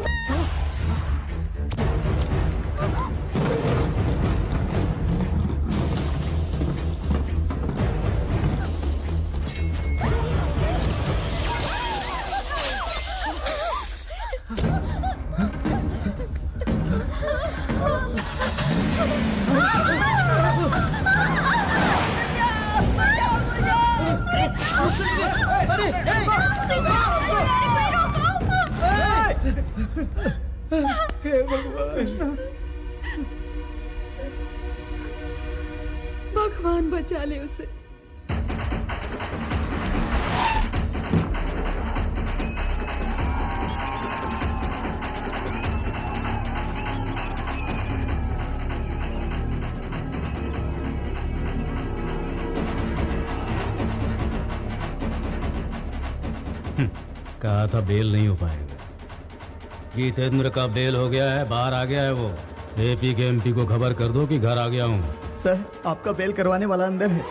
भगवान बचा ले उसे। कहा था बेल नहीं हो पाएगा। जितेंद्र का बेल हो गया है, बाहर आ गया है वो। एपी के एमपी को खबर कर दो कि घर आ गया हूँ। सर, आपका बेल करवाने वाला अंदर है।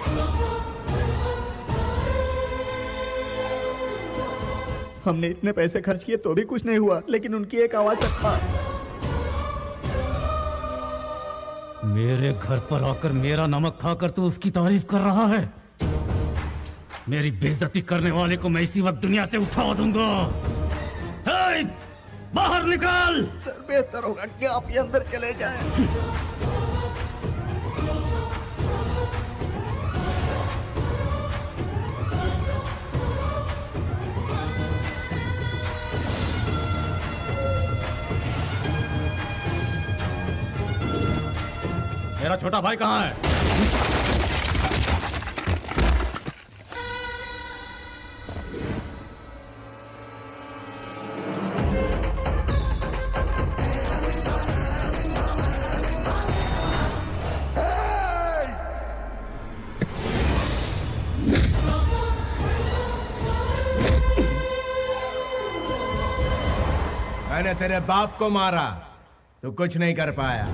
हमने इतने पैसे खर्च किए तो भी कुछ नहीं हुआ, लेकिन उनकी एक आवाज तक था। मेरे घर पर आकर मेरा नमक खाकर तू उसकी तारीफ कर रहा है। मेरी बेइज्जती करने वाले को मैं इसी वक्त दुनिया से उठा दूंगा। हे, बाहर निकाल। सर, बेहतर होगा कि आप ये अंदर चले जाएं। मेरा छोटा भाई कहाँ है? मैंने तेरे बाप को मारा तो कुछ नहीं कर पाया,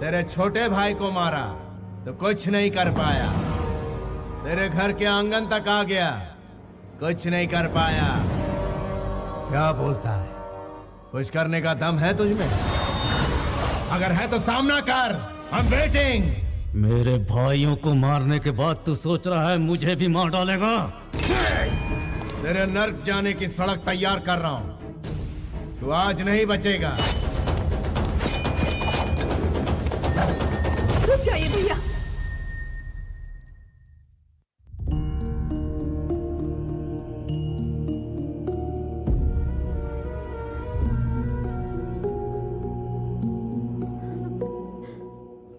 तेरे छोटे भाई को मारा तो कुछ नहीं कर पाया, तेरे घर के आंगन तक आ गया, कुछ नहीं कर पाया। क्या बोलता है? कुछ करने का दम है तुझमें? अगर है तो सामना कर। I'm waiting। मेरे भाइयों को मारने के बाद तू सोच रहा है मुझे भी मार डालेगा? तेरे नर्क जाने की सड़क तैयार कर रहा हूं, तू आज नहीं बचेगा। रुक जाइए भैया।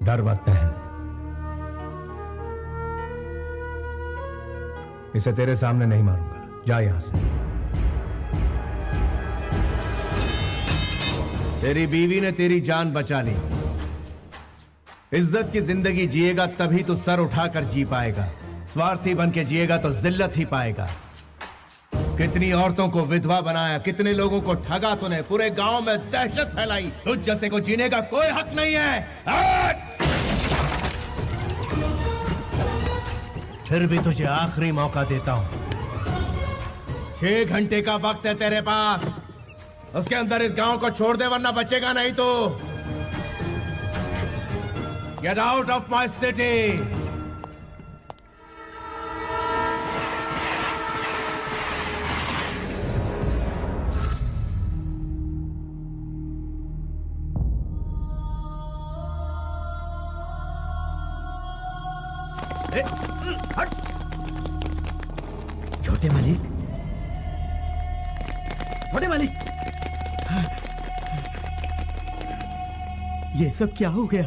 डर मत बहन, इसे तेरे सामने नहीं मारूंगा। जा यहां से। तेरी बीवी ने तेरी जान बचा ली। इज्जत की जिंदगी जिएगा तभी तो सर उठाकर जी पाएगा। स्वार्थी बन के जिएगा तो जिल्लत ही पाएगा। कितनी औरतों को विधवा बनाया, कितने लोगों को ठगा तूने, पूरे गांव में दहशत फैलाई। तुझ जैसे को जीने का कोई हक नहीं है। फिर भी तुझे आखिरी मौका देता हूं। 6 घंटे का वक्त है तेरे पास, उसके अंदर इस गांव को छोड़ दे वरना बचेगा नहीं तो। Get out of my city. छोटे मालिक, छोटे मालिक, ये सब क्या हो गया?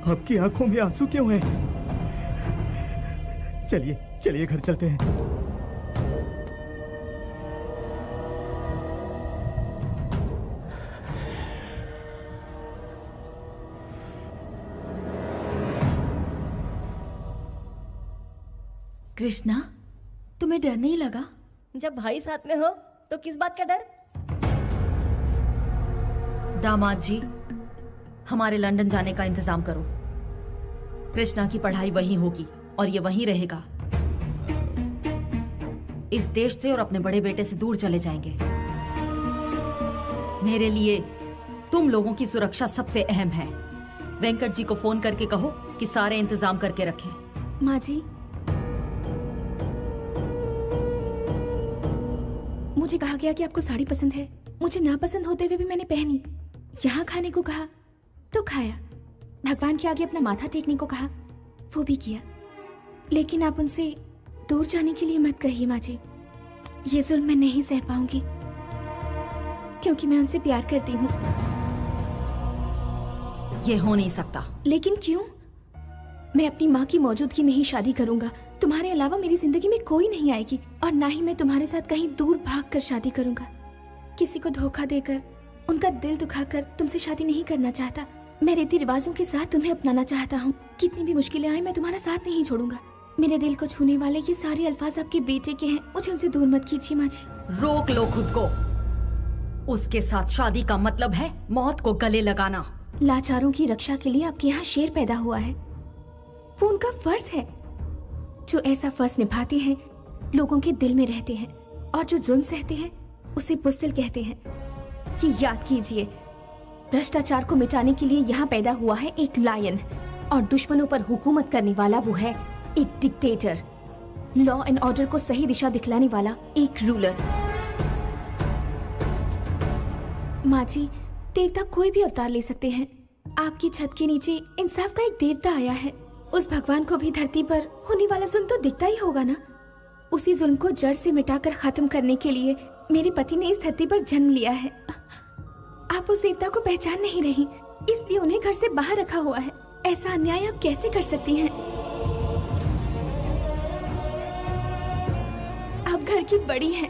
आपकी आंखों में आंसू क्यों हैं? चलिए चलिए घर चलते हैं। कृष्णा, तुम्हें डर नहीं लगा? जब भाई साथ में हो तो किस बात का डर? दामाद जी, हमारे लंदन जाने का इंतजाम करो। कृष्णा की पढ़ाई वहीं होगी और ये वहीं रहेगा। इस देश से और अपने बड़े बेटे से दूर चले जाएंगे। मेरे लिए तुम लोगों की सुरक्षा सबसे अहम है। वेंकट जी को फोन करके कहो कि सारे इंतजाम करके रखें। माँ जी, मुझे कहा गया कि आपको साड़ी पसंद है। मुझे ना पसंद होते हुए भी मैंने पहनी। यहाँ खाने को कहा तो खाया। भगवान के आगे अपना माथा टेकने को कहा, वो भी किया। लेकिन आप उनसे दूर जाने के लिए मत कहिए माँ जी। ये जुल्म मैं नहीं सह पाऊंगी, क्योंकि मैं उनसे प्यार करती हूँ। ये हो नहीं सकता। लेकिन क्यों? मैं अपनी माँ की मौजूदगी में ही शादी करूंगा। तुम्हारे अलावा मेरी जिंदगी में कोई नहीं आएगी, और ना ही मैं तुम्हारे साथ कहीं दूर भागकर शादी करूंगा। किसी को धोखा देकर, उनका दिल दुखाकर तुमसे शादी नहीं करना चाहता। मैं रीति रिवाजों के साथ तुम्हें अपनाना चाहता हूँ। कितनी भी मुश्किलें आए, मैं तुम्हारा साथ नहीं छोड़ूंगा। मेरे दिल को छूने वाले ये सारे अल्फाज आपके बेटे के हैं। मुझे उनसे दूर मत कीजिए माँ जी। रोक लो खुद को। उसके साथ शादी का मतलब है मौत को गले लगाना। लाचारों की रक्षा के लिए आपके यहाँ शेर पैदा हुआ है। वो उनका फर्ज है। जो ऐसा फर्ज निभाते हैं, लोगों के दिल में रहते हैं, और जो जुल्म सहते हैं उसे बुज़दिल कहते हैं। ये याद कीजिए, भ्रष्टाचार को मिटाने के लिए यहाँ पैदा हुआ है एक लायन, और दुश्मनों पर हुकूमत करने वाला वो है एक डिक्टेटर। लॉ एंड ऑर्डर को सही दिशा दिखलाने वाला एक रूलर। माँ जी, देवता कोई भी अवतार ले सकते हैं। आपकी छत के नीचे इंसाफ का एक देवता आया है। उस भगवान को भी धरती पर होने वाला जुल्म तो दिखता ही होगा ना। उसी जुल्म को जड़ से मिटाकर खत्म करने के लिए मेरे पति ने इस धरती पर जन्म लिया है। आप उस देवता को पहचान नहीं रही, इसलिए उन्हें घर से बाहर रखा हुआ है। ऐसा अन्याय आप कैसे कर सकती हैं? आप घर की बड़ी हैं,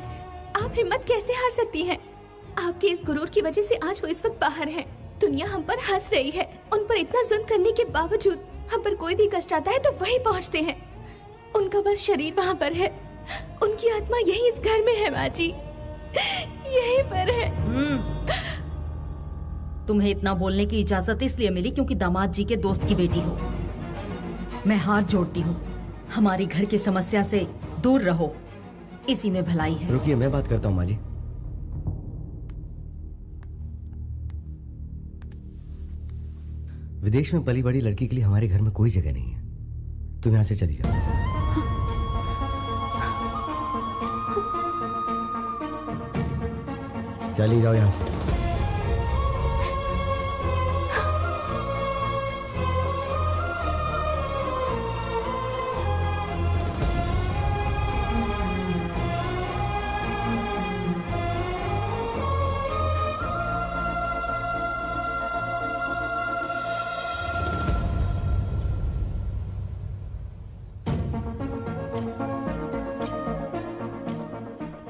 आप हिम्मत कैसे हार सकती हैं? आपके इस गुरूर की वजह से आज वो इस वक्त बाहर हैं। दुनिया हम पर हंस रही है। उन पर इतना जुल्म करने के बावजूद हम पर कोई भी कष्ट आता है तो वहीं पहुंचते हैं। उनका बस शरीर वहाँ पर है, उनकी आत्मा यही इस घर में है माँ जी, यहीं पर है। तुम्हें इतना बोलने की इजाजत इसलिए मिली क्योंकि दामाद जी के दोस्त की बेटी हो। मैं हाथ जोड़ती हूँ, हमारी घर की समस्या से दूर रहो, इसी में भलाई है। रुकिए, मैं बात करता हूँ माँ जी। विदेश में पली बड़ी लड़की के लिए हमारे घर में कोई जगह नहीं है। तुम यहाँ से चली जाओ। चली जाओ यहाँ से।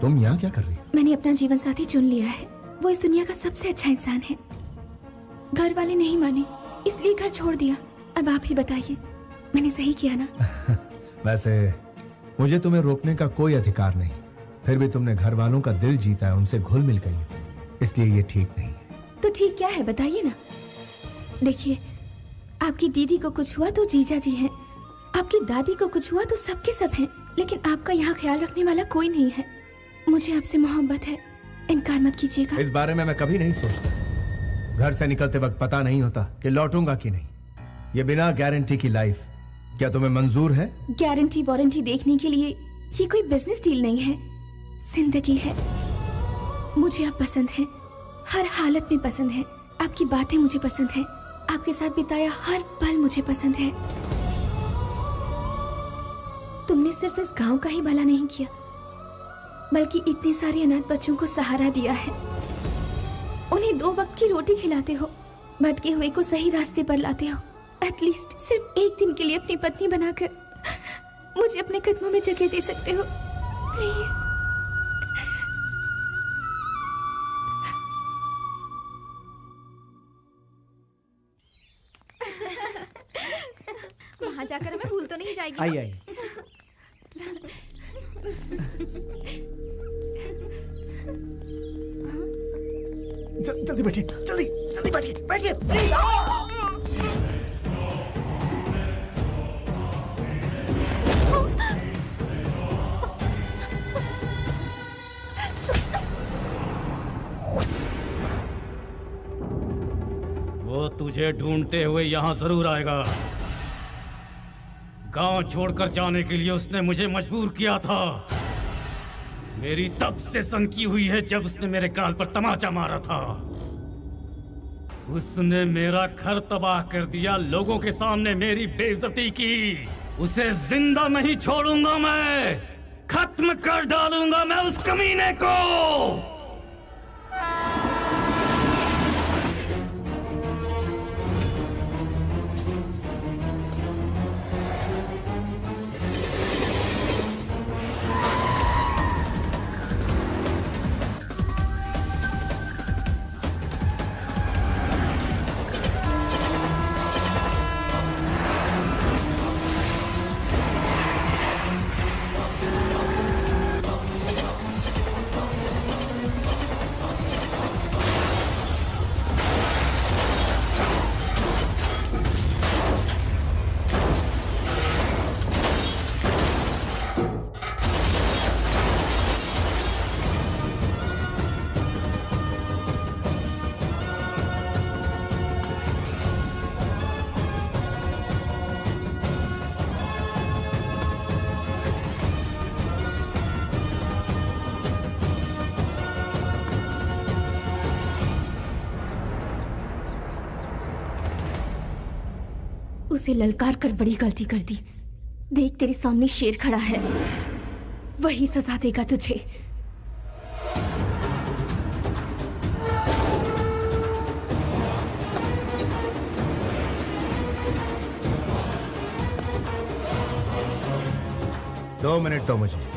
तुम यहाँ क्या कर रही हो? मैंने अपना जीवन साथी चुन लिया है। वो इस दुनिया का सबसे अच्छा इंसान है। घर वाले नहीं माने, इसलिए घर छोड़ दिया। अब आप ही बताइए, मैंने सही किया ना? वैसे मुझे तुम्हें रोकने का कोई अधिकार नहीं, फिर भी तुमने घर वालों का दिल जीता है, उनसे घुल मिल गई, इसलिए ये ठीक नहीं है। तो ठीक क्या है बताइए ना। देखिए, आपकी दीदी को कुछ हुआ तो जीजा जी हैं, आपकी दादी को कुछ हुआ तो सबके सब हैं, लेकिन आपका यहाँ ख्याल रखने वाला कोई नहीं है। मुझे आपसे मोहब्बत है, इनकार मत कीजिएगा। इस बारे में मैं कभी नहीं सोचता। घर से निकलते वक्त पता नहीं होता कि लौटूंगा कि नहीं। ये बिना गारंटी की लाइफ क्या तुम्हें मंजूर है? गारंटी वारंटी देखने के लिए ये कोई बिजनेस डील नहीं है, जिंदगी है। मुझे आप पसंद हैं, हर हालत में पसंद है। आपकी बातें मुझे पसंद है, आपके साथ बिताया हर पल मुझे पसंद है। तुमने सिर्फ इस गांव का ही भला नहीं किया, बल्कि इतने सारे अनाथ बच्चों को सहारा दिया है। उन्हें 2 वक्त की रोटी खिलाते हो, भटके हुए को सही रास्ते पर लाते हो। एटलीस्ट सिर्फ एक दिन के लिए अपनी पत्नी बनाकर मुझे अपने कदमों में जगह दे सकते हो, प्लीज। वहाँ जाकर हमें भूल तो नहीं जाएगी? आइए आइए। जल्दी बैठिए, जल्दी जल्दी बैठिए, बैठिए। वो तुझे ढूंढते हुए यहाँ जरूर आएगा। गांव छोड़कर जाने के लिए उसने मुझे मजबूर किया था। मेरी तब से सनकी हुई है जब उसने मेरे गाल पर तमाचा मारा था। उसने मेरा घर तबाह कर दिया, लोगों के सामने मेरी बेइज्जती की। उसे जिंदा नहीं छोड़ूंगा मैं, खत्म कर डालूंगा मैं उस कमीने को। उसे ललकार कर बड़ी गलती कर दी। देख, तेरे सामने शेर खड़ा है, वही सजा देगा तुझे। दो मिनट दो मुझे।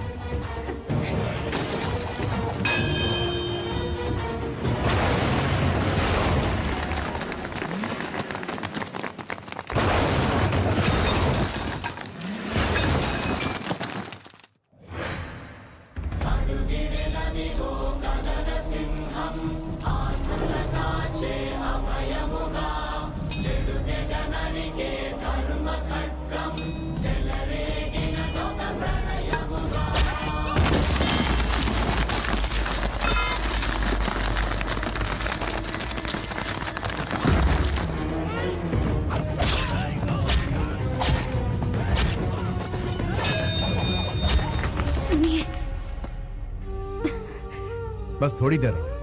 बस थोड़ी देर और।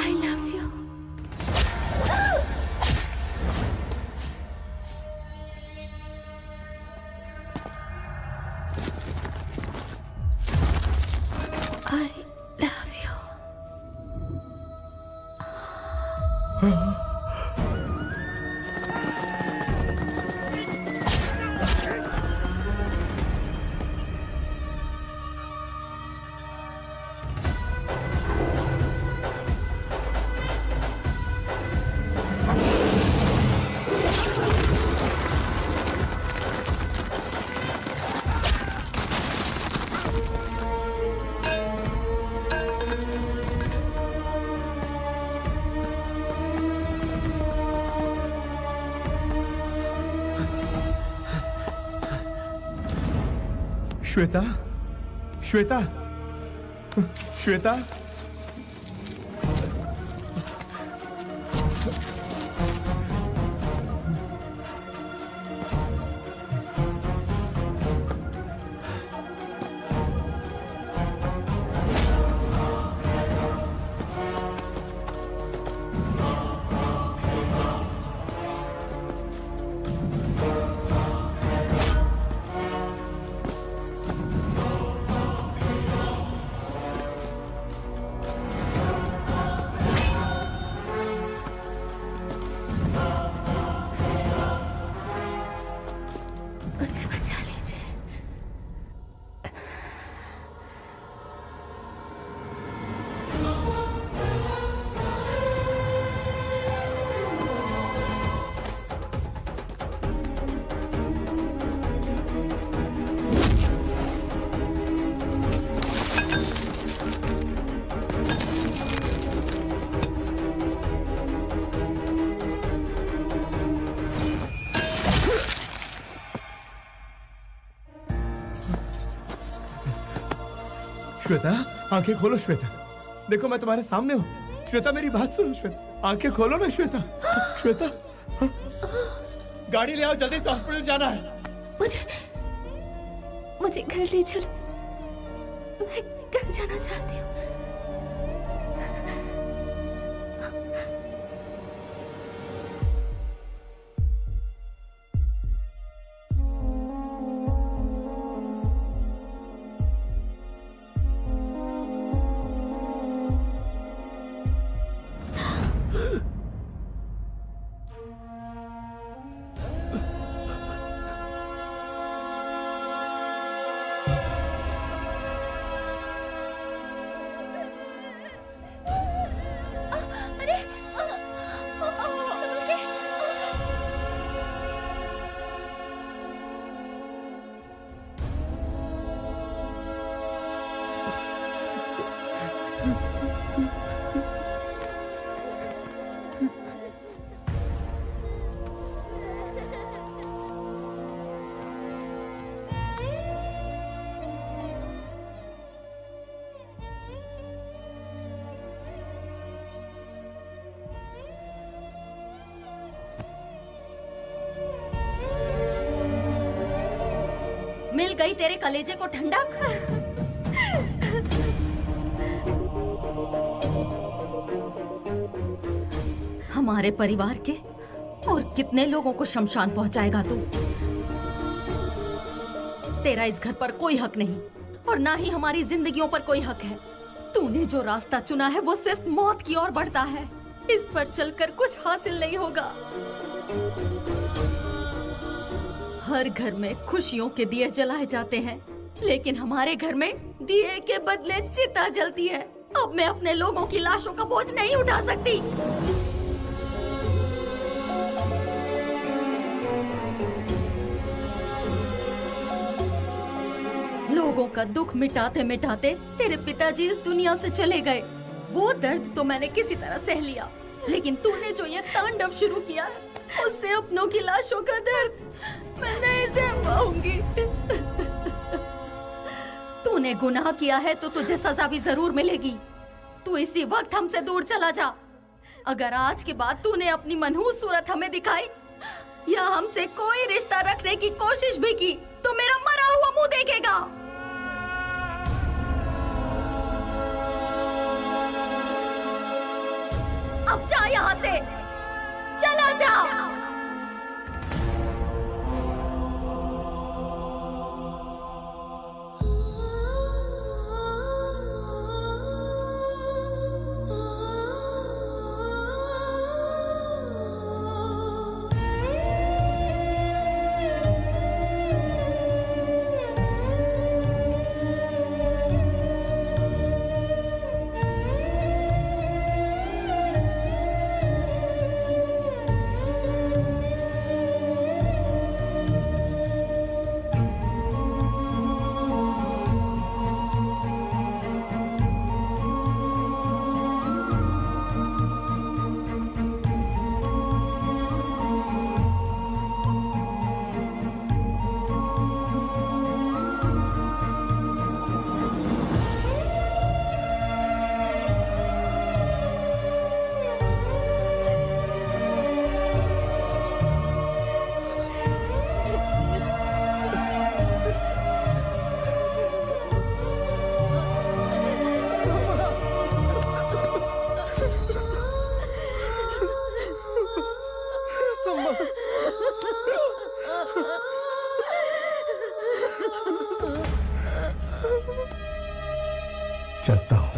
I love you. I love you. Shweta, Shweta, Shweta. Shweta, आंखें खोलो श्वेता। देखो मैं तुम्हारे सामने हूँ। श्वेता मेरी बात सुनो श्वेता, आंखें खोलो ना श्वेता। श्वेता, गाड़ी ले आओ, जल्दी से हॉस्पिटल जाना है। मुझे घर ले चलो, मैं घर जाना चाहती हूँ। मिल गई तेरे कलेजे को ठंडक। हमारे परिवार के और कितने लोगों को शमशान पहुंचाएगा तू? तेरा इस घर पर कोई हक नहीं और ना ही हमारी जिंदगियों पर कोई हक है। तूने जो रास्ता चुना है वो सिर्फ मौत की ओर बढ़ता है। इस पर चलकर कुछ हासिल नहीं होगा। हर घर में खुशियों के दिए जलाए जाते हैं, लेकिन हमारे घर में दिए के बदले चिता जलती है। अब मैं अपने लोगों की लाशों का बोझ नहीं उठा सकती। लोगों का दुख मिटाते मिटाते तेरे पिताजी इस दुनिया से चले गए। वो दर्द तो मैंने किसी तरह सह लिया, लेकिन तूने जो ये तांडव शुरू किया, उससे अपनों की लाशों का दर्द मैं नहीं सह पाऊंगी। तूने गुनाह किया है तो तुझे सजा भी जरूर मिलेगी। तू इसी वक्त हमसे दूर चला जा। अगर आज के बाद तूने अपनी मनहूस सूरत हमें दिखाई या हमसे कोई रिश्ता रखने की कोशिश भी की तो मेरा मरा हुआ मुंह देखेगा। अब जा यहाँ से, चला जा। चलता हूँ।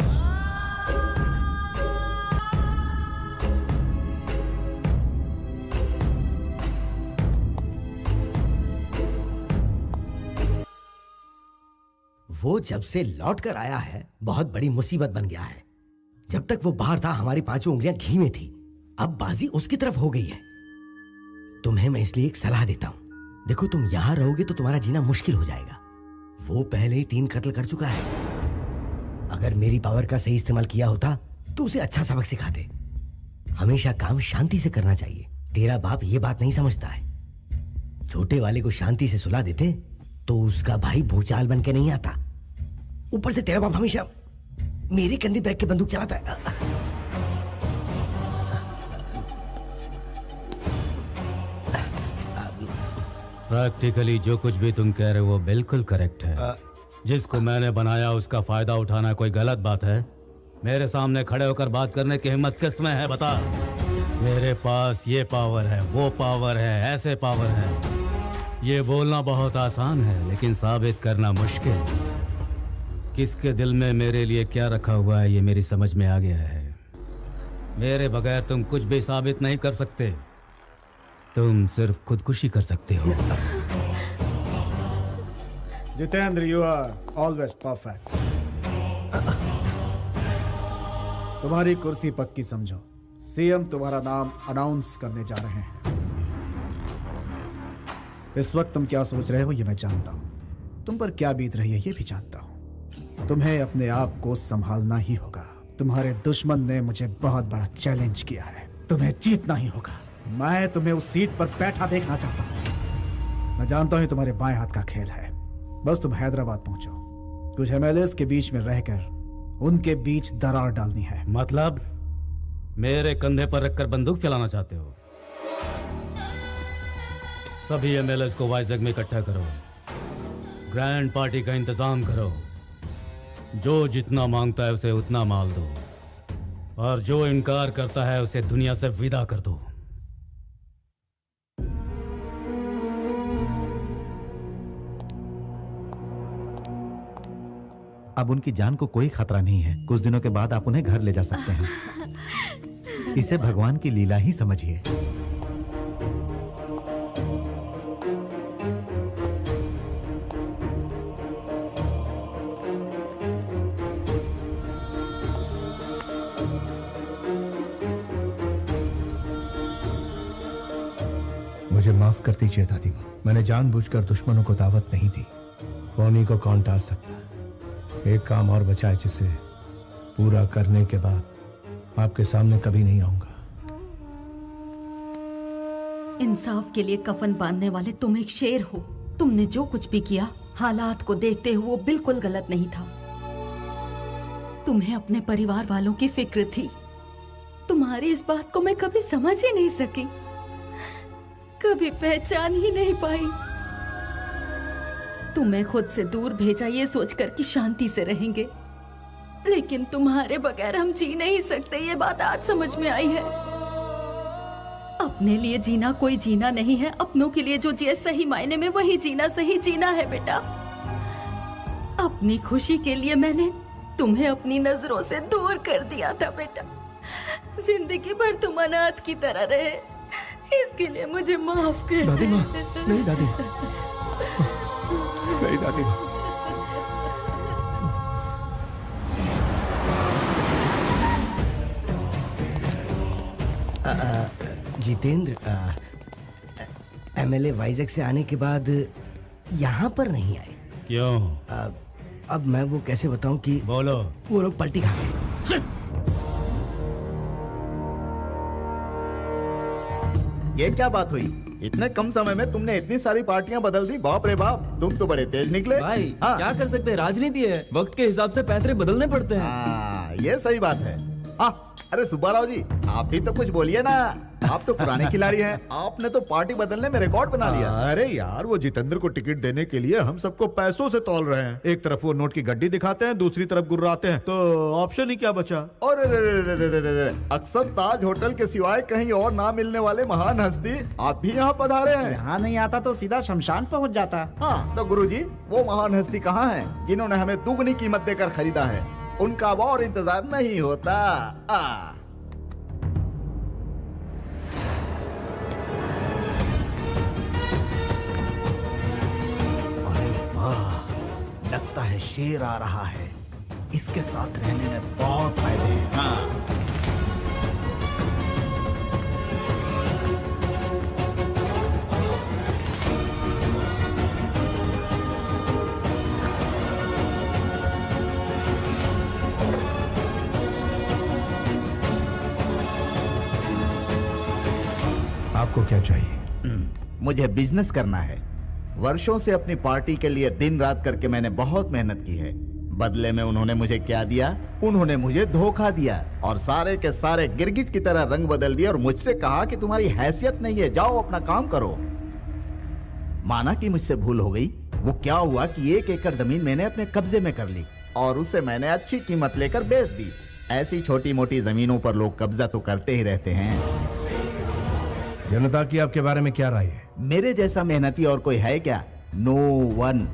वो जब से लौट कर आया है बहुत बड़ी मुसीबत बन गया है। जब तक वो बाहर था हमारी पांचों उंगलियां घी में थी, अब बाजी उसकी तरफ हो गई है। तुम्हें मैं इसलिए एक सलाह देता हूं। देखो तुम यहां रहोगे तो तुम्हारा जीना मुश्किल हो जाएगा। वो पहले ही 3 कत्ल कर चुका है। अगर मेरी पावर का सही इस्तेमाल किया होता तो उसे अच्छा सबक सिखाते। हमेशा काम शांति से करना चाहिए। तेरा बाप ये बात नहीं समझता है। छोटे वाले को शांति से सुला देते तो उसका भाई भूचाल बन के नहीं आता। ऊपर से तेरा बाप हमेशा मेरे कंधे पर रख के बंदूक चलाता है। प्रैक्टिकली जो कुछ भी तुम कह रहे हो वो बिल्कुल करेक्ट है। जिसको मैंने बनाया उसका फायदा उठाना कोई गलत बात है? मेरे सामने खड़े होकर बात करने की हिम्मत किसमें है बता। मेरे पास ये पावर है, वो पावर है, ऐसे पावर है। ये बोलना बहुत आसान है लेकिन साबित करना मुश्किल। किसके दिल में मेरे लिए क्या रखा हुआ है ये मेरी समझ में आ गया है। मेरे बगैर तुम कुछ भी साबित नहीं कर सकते। तुम सिर्फ खुदकुशी कर सकते हो। Jitendra, you are always perfect. तुम्हारी कुर्सी पक्की समझो। सीएम तुम्हारा नाम अनाउंस करने जा रहे हैं। इस वक्त तुम क्या सोच रहे हो ये मैं जानता हूं। तुम पर क्या बीत रही है ये भी जानता हूं। तुम्हें अपने आप को संभालना ही होगा। तुम्हारे दुश्मन ने मुझे बहुत बड़ा चैलेंज किया है। तुम्हें जीतना ही होगा। मैं तुम्हें उस सीट पर बैठा देखना चाहता हूं। मैं जानता हूं तुम्हारे बाएं हाथ का खेल है। बस तुम हैदराबाद पहुंचो। कुछ एमएलएस के बीच में रहकर उनके बीच दरार डालनी है। मतलब मेरे कंधे पर रखकर बंदूक चलाना चाहते हो? सभी एमएलएस को वाइजग में इकट्ठा करो। ग्रैंड पार्टी का इंतजाम करो। जो जितना मांगता है उसे उतना माल दो और जो इनकार करता है उसे दुनिया से विदा कर दो। अब उनकी जान को कोई खतरा नहीं है। कुछ दिनों के बाद आप उन्हें घर ले जा सकते हैं। इसे भगवान की लीला ही समझिए। मुझे माफ कर दीजिए दादी माँ। मैंने जानबूझकर दुश्मनों को दावत नहीं दी। उन्हीं को कौन टाल सकता है। एक काम और बचा है जिसे पूरा करने के बाद आपके सामने कभी नहीं आऊंगा। इंसाफ के लिए कफन बांधने वाले तुम एक शेर हो। तुमने जो कुछ भी किया हालात को देखते हुए वो बिल्कुल गलत नहीं था। तुम्हें अपने परिवार वालों की फिक्र थी। तुम्हारी इस बात को मैं कभी समझ ही नहीं सकी, कभी पहचान ही नहीं पाई। तुम्हें खुद से दूर भेजा ये सोचकर कि शांति से रहेंगे, लेकिन तुम्हारे बगैर हम जी नहीं सकते। ये बात आज समझ में आई है। अपने लिए जीना कोई जीना नहीं है। अपनों के लिए जो जिए सही मायने में वही जीना सही जीना है बेटा। अपनी खुशी के लिए मैंने तुम्हें अपनी नजरों से दूर कर दिया था बेटा। जिंदगी भर तुम अनाथ की तरह रहे, इसके लिए मुझे माफ कर। दादी माँ, नहीं दादी, नहीं दादी माँ। जितेंद्र, एमएलए वाइजैक से आने के बाद यहाँ पर नहीं आए। क्यों? अब मैं वो कैसे बताऊं कि बोलो। वो लोग पलटी खा गए। ये क्या बात हुई? इतने कम समय में तुमने इतनी सारी पार्टियां बदल दी। बाप रे बाप, तुम तो बड़े तेज निकले। भाई क्या कर सकते हैं, राजनीति है। वक्त के हिसाब से पैतरे बदलने पड़ते हैं। ये सही बात है। अरे सुब्बाराव जी, आप भी तो कुछ बोलिए ना। आप तो पुराने खिलाड़ी हैं। आपने तो पार्टी बदलने में रिकॉर्ड बना लिया। अरे यार, वो जितेंद्र को टिकट देने के लिए हम सबको पैसों से तौल रहे हैं। एक तरफ वो नोट की गड्डी दिखाते हैं, दूसरी तरफ गुर्राते हैं, तो ऑप्शन ही क्या बचा? और अक्सर ताज होटल के सिवाय कहीं और ना मिलने वाले महान हस्ती आप भी यहाँ पधारे हैं। यहाँ नहीं आता तो सीधा शमशान पहुँच जाता। हाँ तो गुरुजी, वो महान हस्ती कहाँ है जिन्होंने हमें दुगनी कीमत देकर खरीदा है? उनका अब और इंतजार नहीं होता। लगता है शेर आ रहा है। इसके साथ रहने में बहुत फायदे हैं। आपको क्या चाहिए? मुझे बिजनेस करना है। वर्षों से अपनी पार्टी के लिए दिन रात करके मैंने बहुत मेहनत की है। बदले में उन्होंने मुझे क्या दिया? उन्होंने मुझे धोखा दिया और सारे के सारे गिरगिट की तरह रंग बदल दिया और मुझसे कहा कि तुम्हारी हैसियत नहीं है, जाओ अपना काम करो। माना कि मुझसे भूल हो गई। वो क्या हुआ कि 1 एकड़ जमीन मैंने अपने कब्जे में कर ली और उसे मैंने अच्छी कीमत लेकर बेच दी। ऐसी छोटी मोटी जमीनों पर लोग कब्जा तो करते ही रहते हैं। जनता की आपके बारे में क्या राय है? मेरे जैसा मेहनती और कोई है क्या? No one.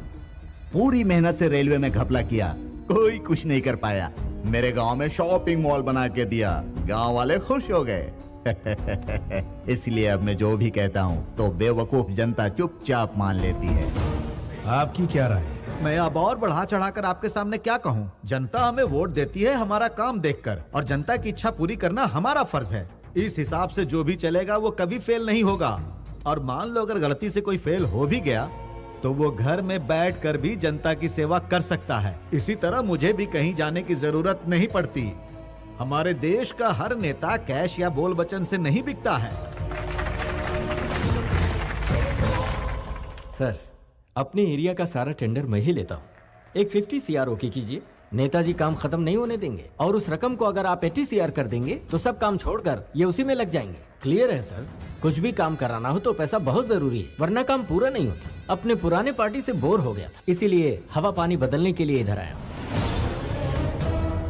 पूरी मेहनत से रेलवे में घपला किया, कोई कुछ नहीं कर पाया। मेरे गांव में शॉपिंग मॉल बना के दिया, गांव वाले खुश हो गए। इसलिए अब मैं जो भी कहता हूँ तो बेवकूफ जनता चुपचाप मान लेती है। आपकी क्या राय? मैं अब और बढ़ा चढ़ाकर आपके सामने क्या कहूँ? जनता हमें वोट देती है हमारा काम देखकर, और जनता की इच्छा पूरी करना हमारा फर्ज है। इस हिसाब से जो भी चलेगा वो कभी फेल नहीं होगा। और मान लो अगर गलती से कोई फेल हो भी गया तो वो घर में बैठकर भी जनता की सेवा कर सकता है। इसी तरह मुझे भी कहीं जाने की जरूरत नहीं पड़ती। हमारे देश का हर नेता कैश या बोल वचन से नहीं बिकता है। सर, अपने एरिया का सारा टेंडर मैं ही लेता हूँ। एक 50 CR ओके कीजिए। नेताजी काम खत्म नहीं होने देंगे, और उस रकम को अगर आप 80 CR कर देंगे तो सब काम छोड़कर ये उसी में लग जाएंगे। क्लियर है सर? कुछ भी काम कराना हो तो पैसा बहुत जरूरी है, वरना काम पूरा नहीं होता। अपने पुराने पार्टी से बोर हो गया था, इसीलिए हवा पानी बदलने के लिए इधर आया हूँ।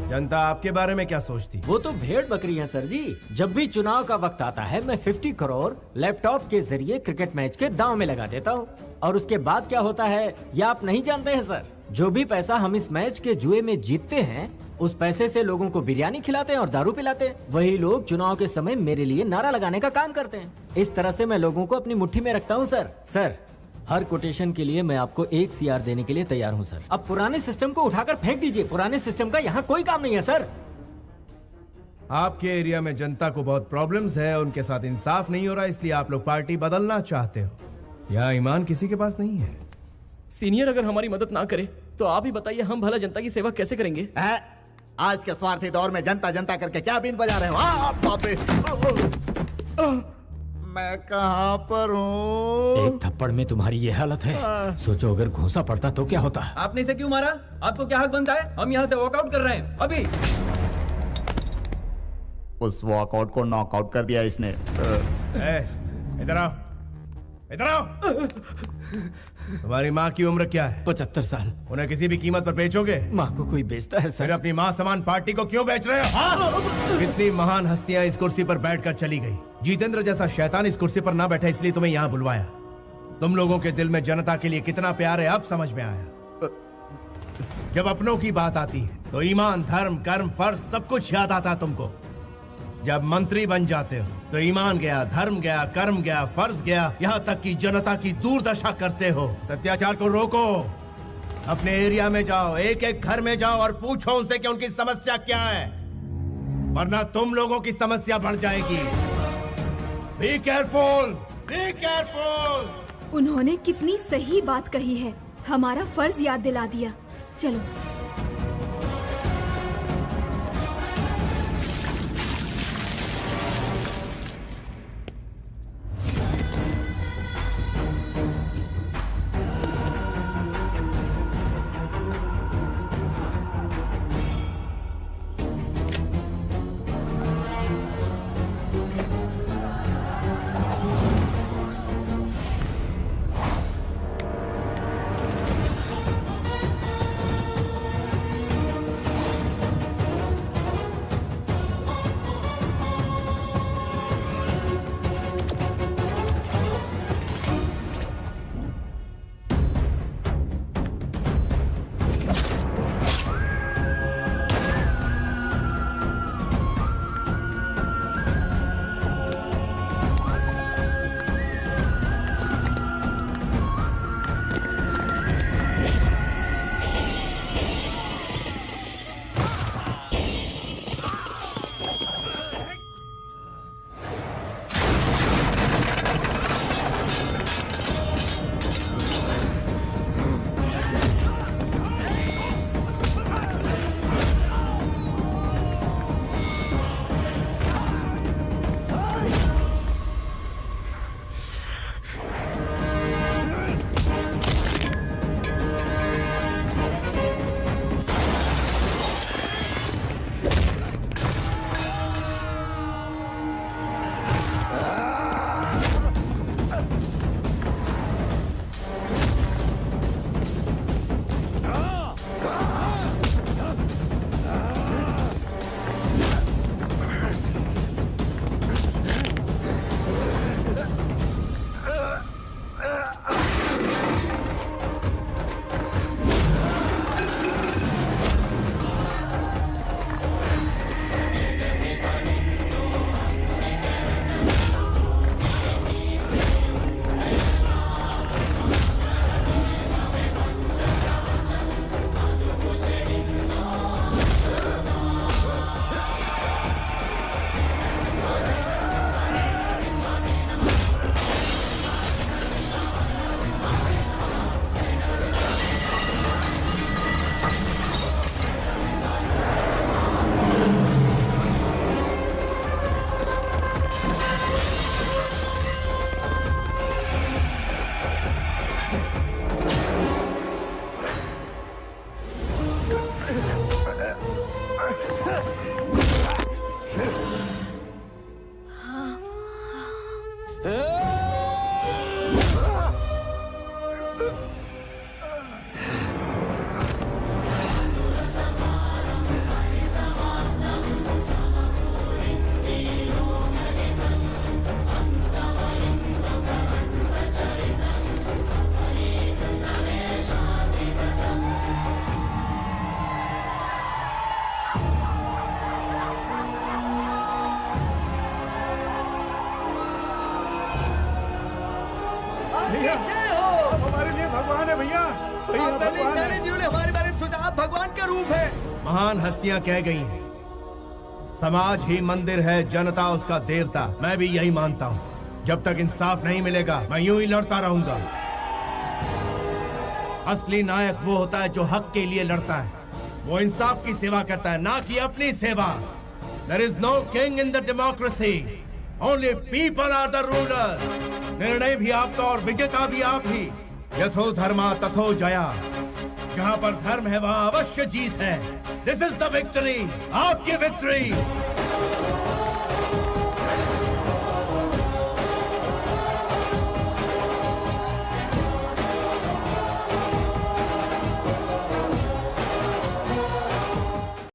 जनता आपके बारे में क्या सोचती? वो तो भेड़ बकरी है सर जी। जब भी चुनाव का वक्त आता है मैं 50 करोड़ लैपटॉप के जरिए क्रिकेट मैच के दांव में लगा देता हूँ, और उसके बाद क्या होता है ये आप नहीं जानते हैं सर। जो भी पैसा हम इस मैच के जुए में जीतते हैं उस पैसे से लोगों को बिरयानी खिलाते हैं और दारू पिलाते हैं। वही लोग चुनाव के समय मेरे लिए नारा लगाने का काम करते हैं। इस तरह से मैं लोगों को अपनी मुट्ठी में रखता हूँ सर। हर कोटेशन के लिए मैं आपको 1 CR देने के लिए तैयार हूँ सर। अब पुराने सिस्टम को उठाकर फेंक दीजिए, पुराने सिस्टम का यहाँ कोई काम नहीं है सर। आपके एरिया में जनता को बहुत प्रॉब्लम्स है, उनके साथ इंसाफ नहीं हो रहा, इसलिए आप लोग पार्टी बदलना चाहते हो। यहाँ ईमान किसी के पास नहीं है। सीनियर अगर हमारी मदद ना करे तो आप ही बताइए हम भला जनता की सेवा कैसे करेंगे? आज के स्वार्थी दौर में जनता जनता करके क्या बीन बजा रहे हो? बाप रे! मैं कहाँ पर हूँ? एक थप्पड़ में तुम्हारी ये हालत है, सोचो अगर घूंसा पड़ता तो क्या होता। आपने इसे क्यों मारा? आपको क्या हक बनता है? हम यहाँ से वॉकआउट कर रहे हैं अभी। उस वॉकआउट को नॉकआउट कर दिया इसने। इधर आओ, इधर आओ। तुम्हारी माँ की उम्र क्या है? 75 साल। उन्हें किसी भी कीमत पर बेचोगे? माँ को कोई बेचता है सर? फिर अपनी माँ समान पार्टी को क्यों बेच रहे हो? कितनी महान हस्तियां इस कुर्सी पर बैठकर चली गई। जितेंद्र जैसा शैतान इस कुर्सी पर ना बैठा, इसलिए तुम्हें यहाँ बुलवाया। तुम लोगों के दिल में जनता के लिए कितना प्यार है अब समझ में आया। जब अपनों की बात आती है तो ईमान, धर्म, कर्म, फर्ज सब कुछ याद आता तुमको। जब मंत्री बन जाते हो तो ईमान गया, धर्म गया, कर्म गया, फर्ज गया, यहाँ तक कि जनता की दुर्दशा करते हो। सत्याचार को रोको। अपने एरिया में जाओ, एक एक घर में जाओ और पूछो उनसे कि उनकी समस्या क्या है, वरना तुम लोगों की समस्या बढ़ जाएगी। Be careful, be careful. उन्होंने कितनी सही बात कही है, हमारा फर्ज याद दिला दिया। चलो। जिन्होंने हमारे बारे में सोचा आप भगवान का रूप है। महान हस्तियां कह गई हैं, समाज ही मंदिर है, जनता उसका देवता। मैं भी यही मानता हूँ। जब तक इंसाफ नहीं मिलेगा मैं यूं ही लड़ता रहूंगा। असली नायक वो होता है जो हक के लिए लड़ता है, वो इंसाफ की सेवा करता है, ना कि अपनी सेवा। There is no king in the democracy. Only people are the rulers. निर्णय भी आपका और विजेता भी आप ही। यथो धर्मा तथो जया। जहाँ पर धर्म है वहाँ अवश्य जीत है। This is the victory. आपकी विक्ट्री।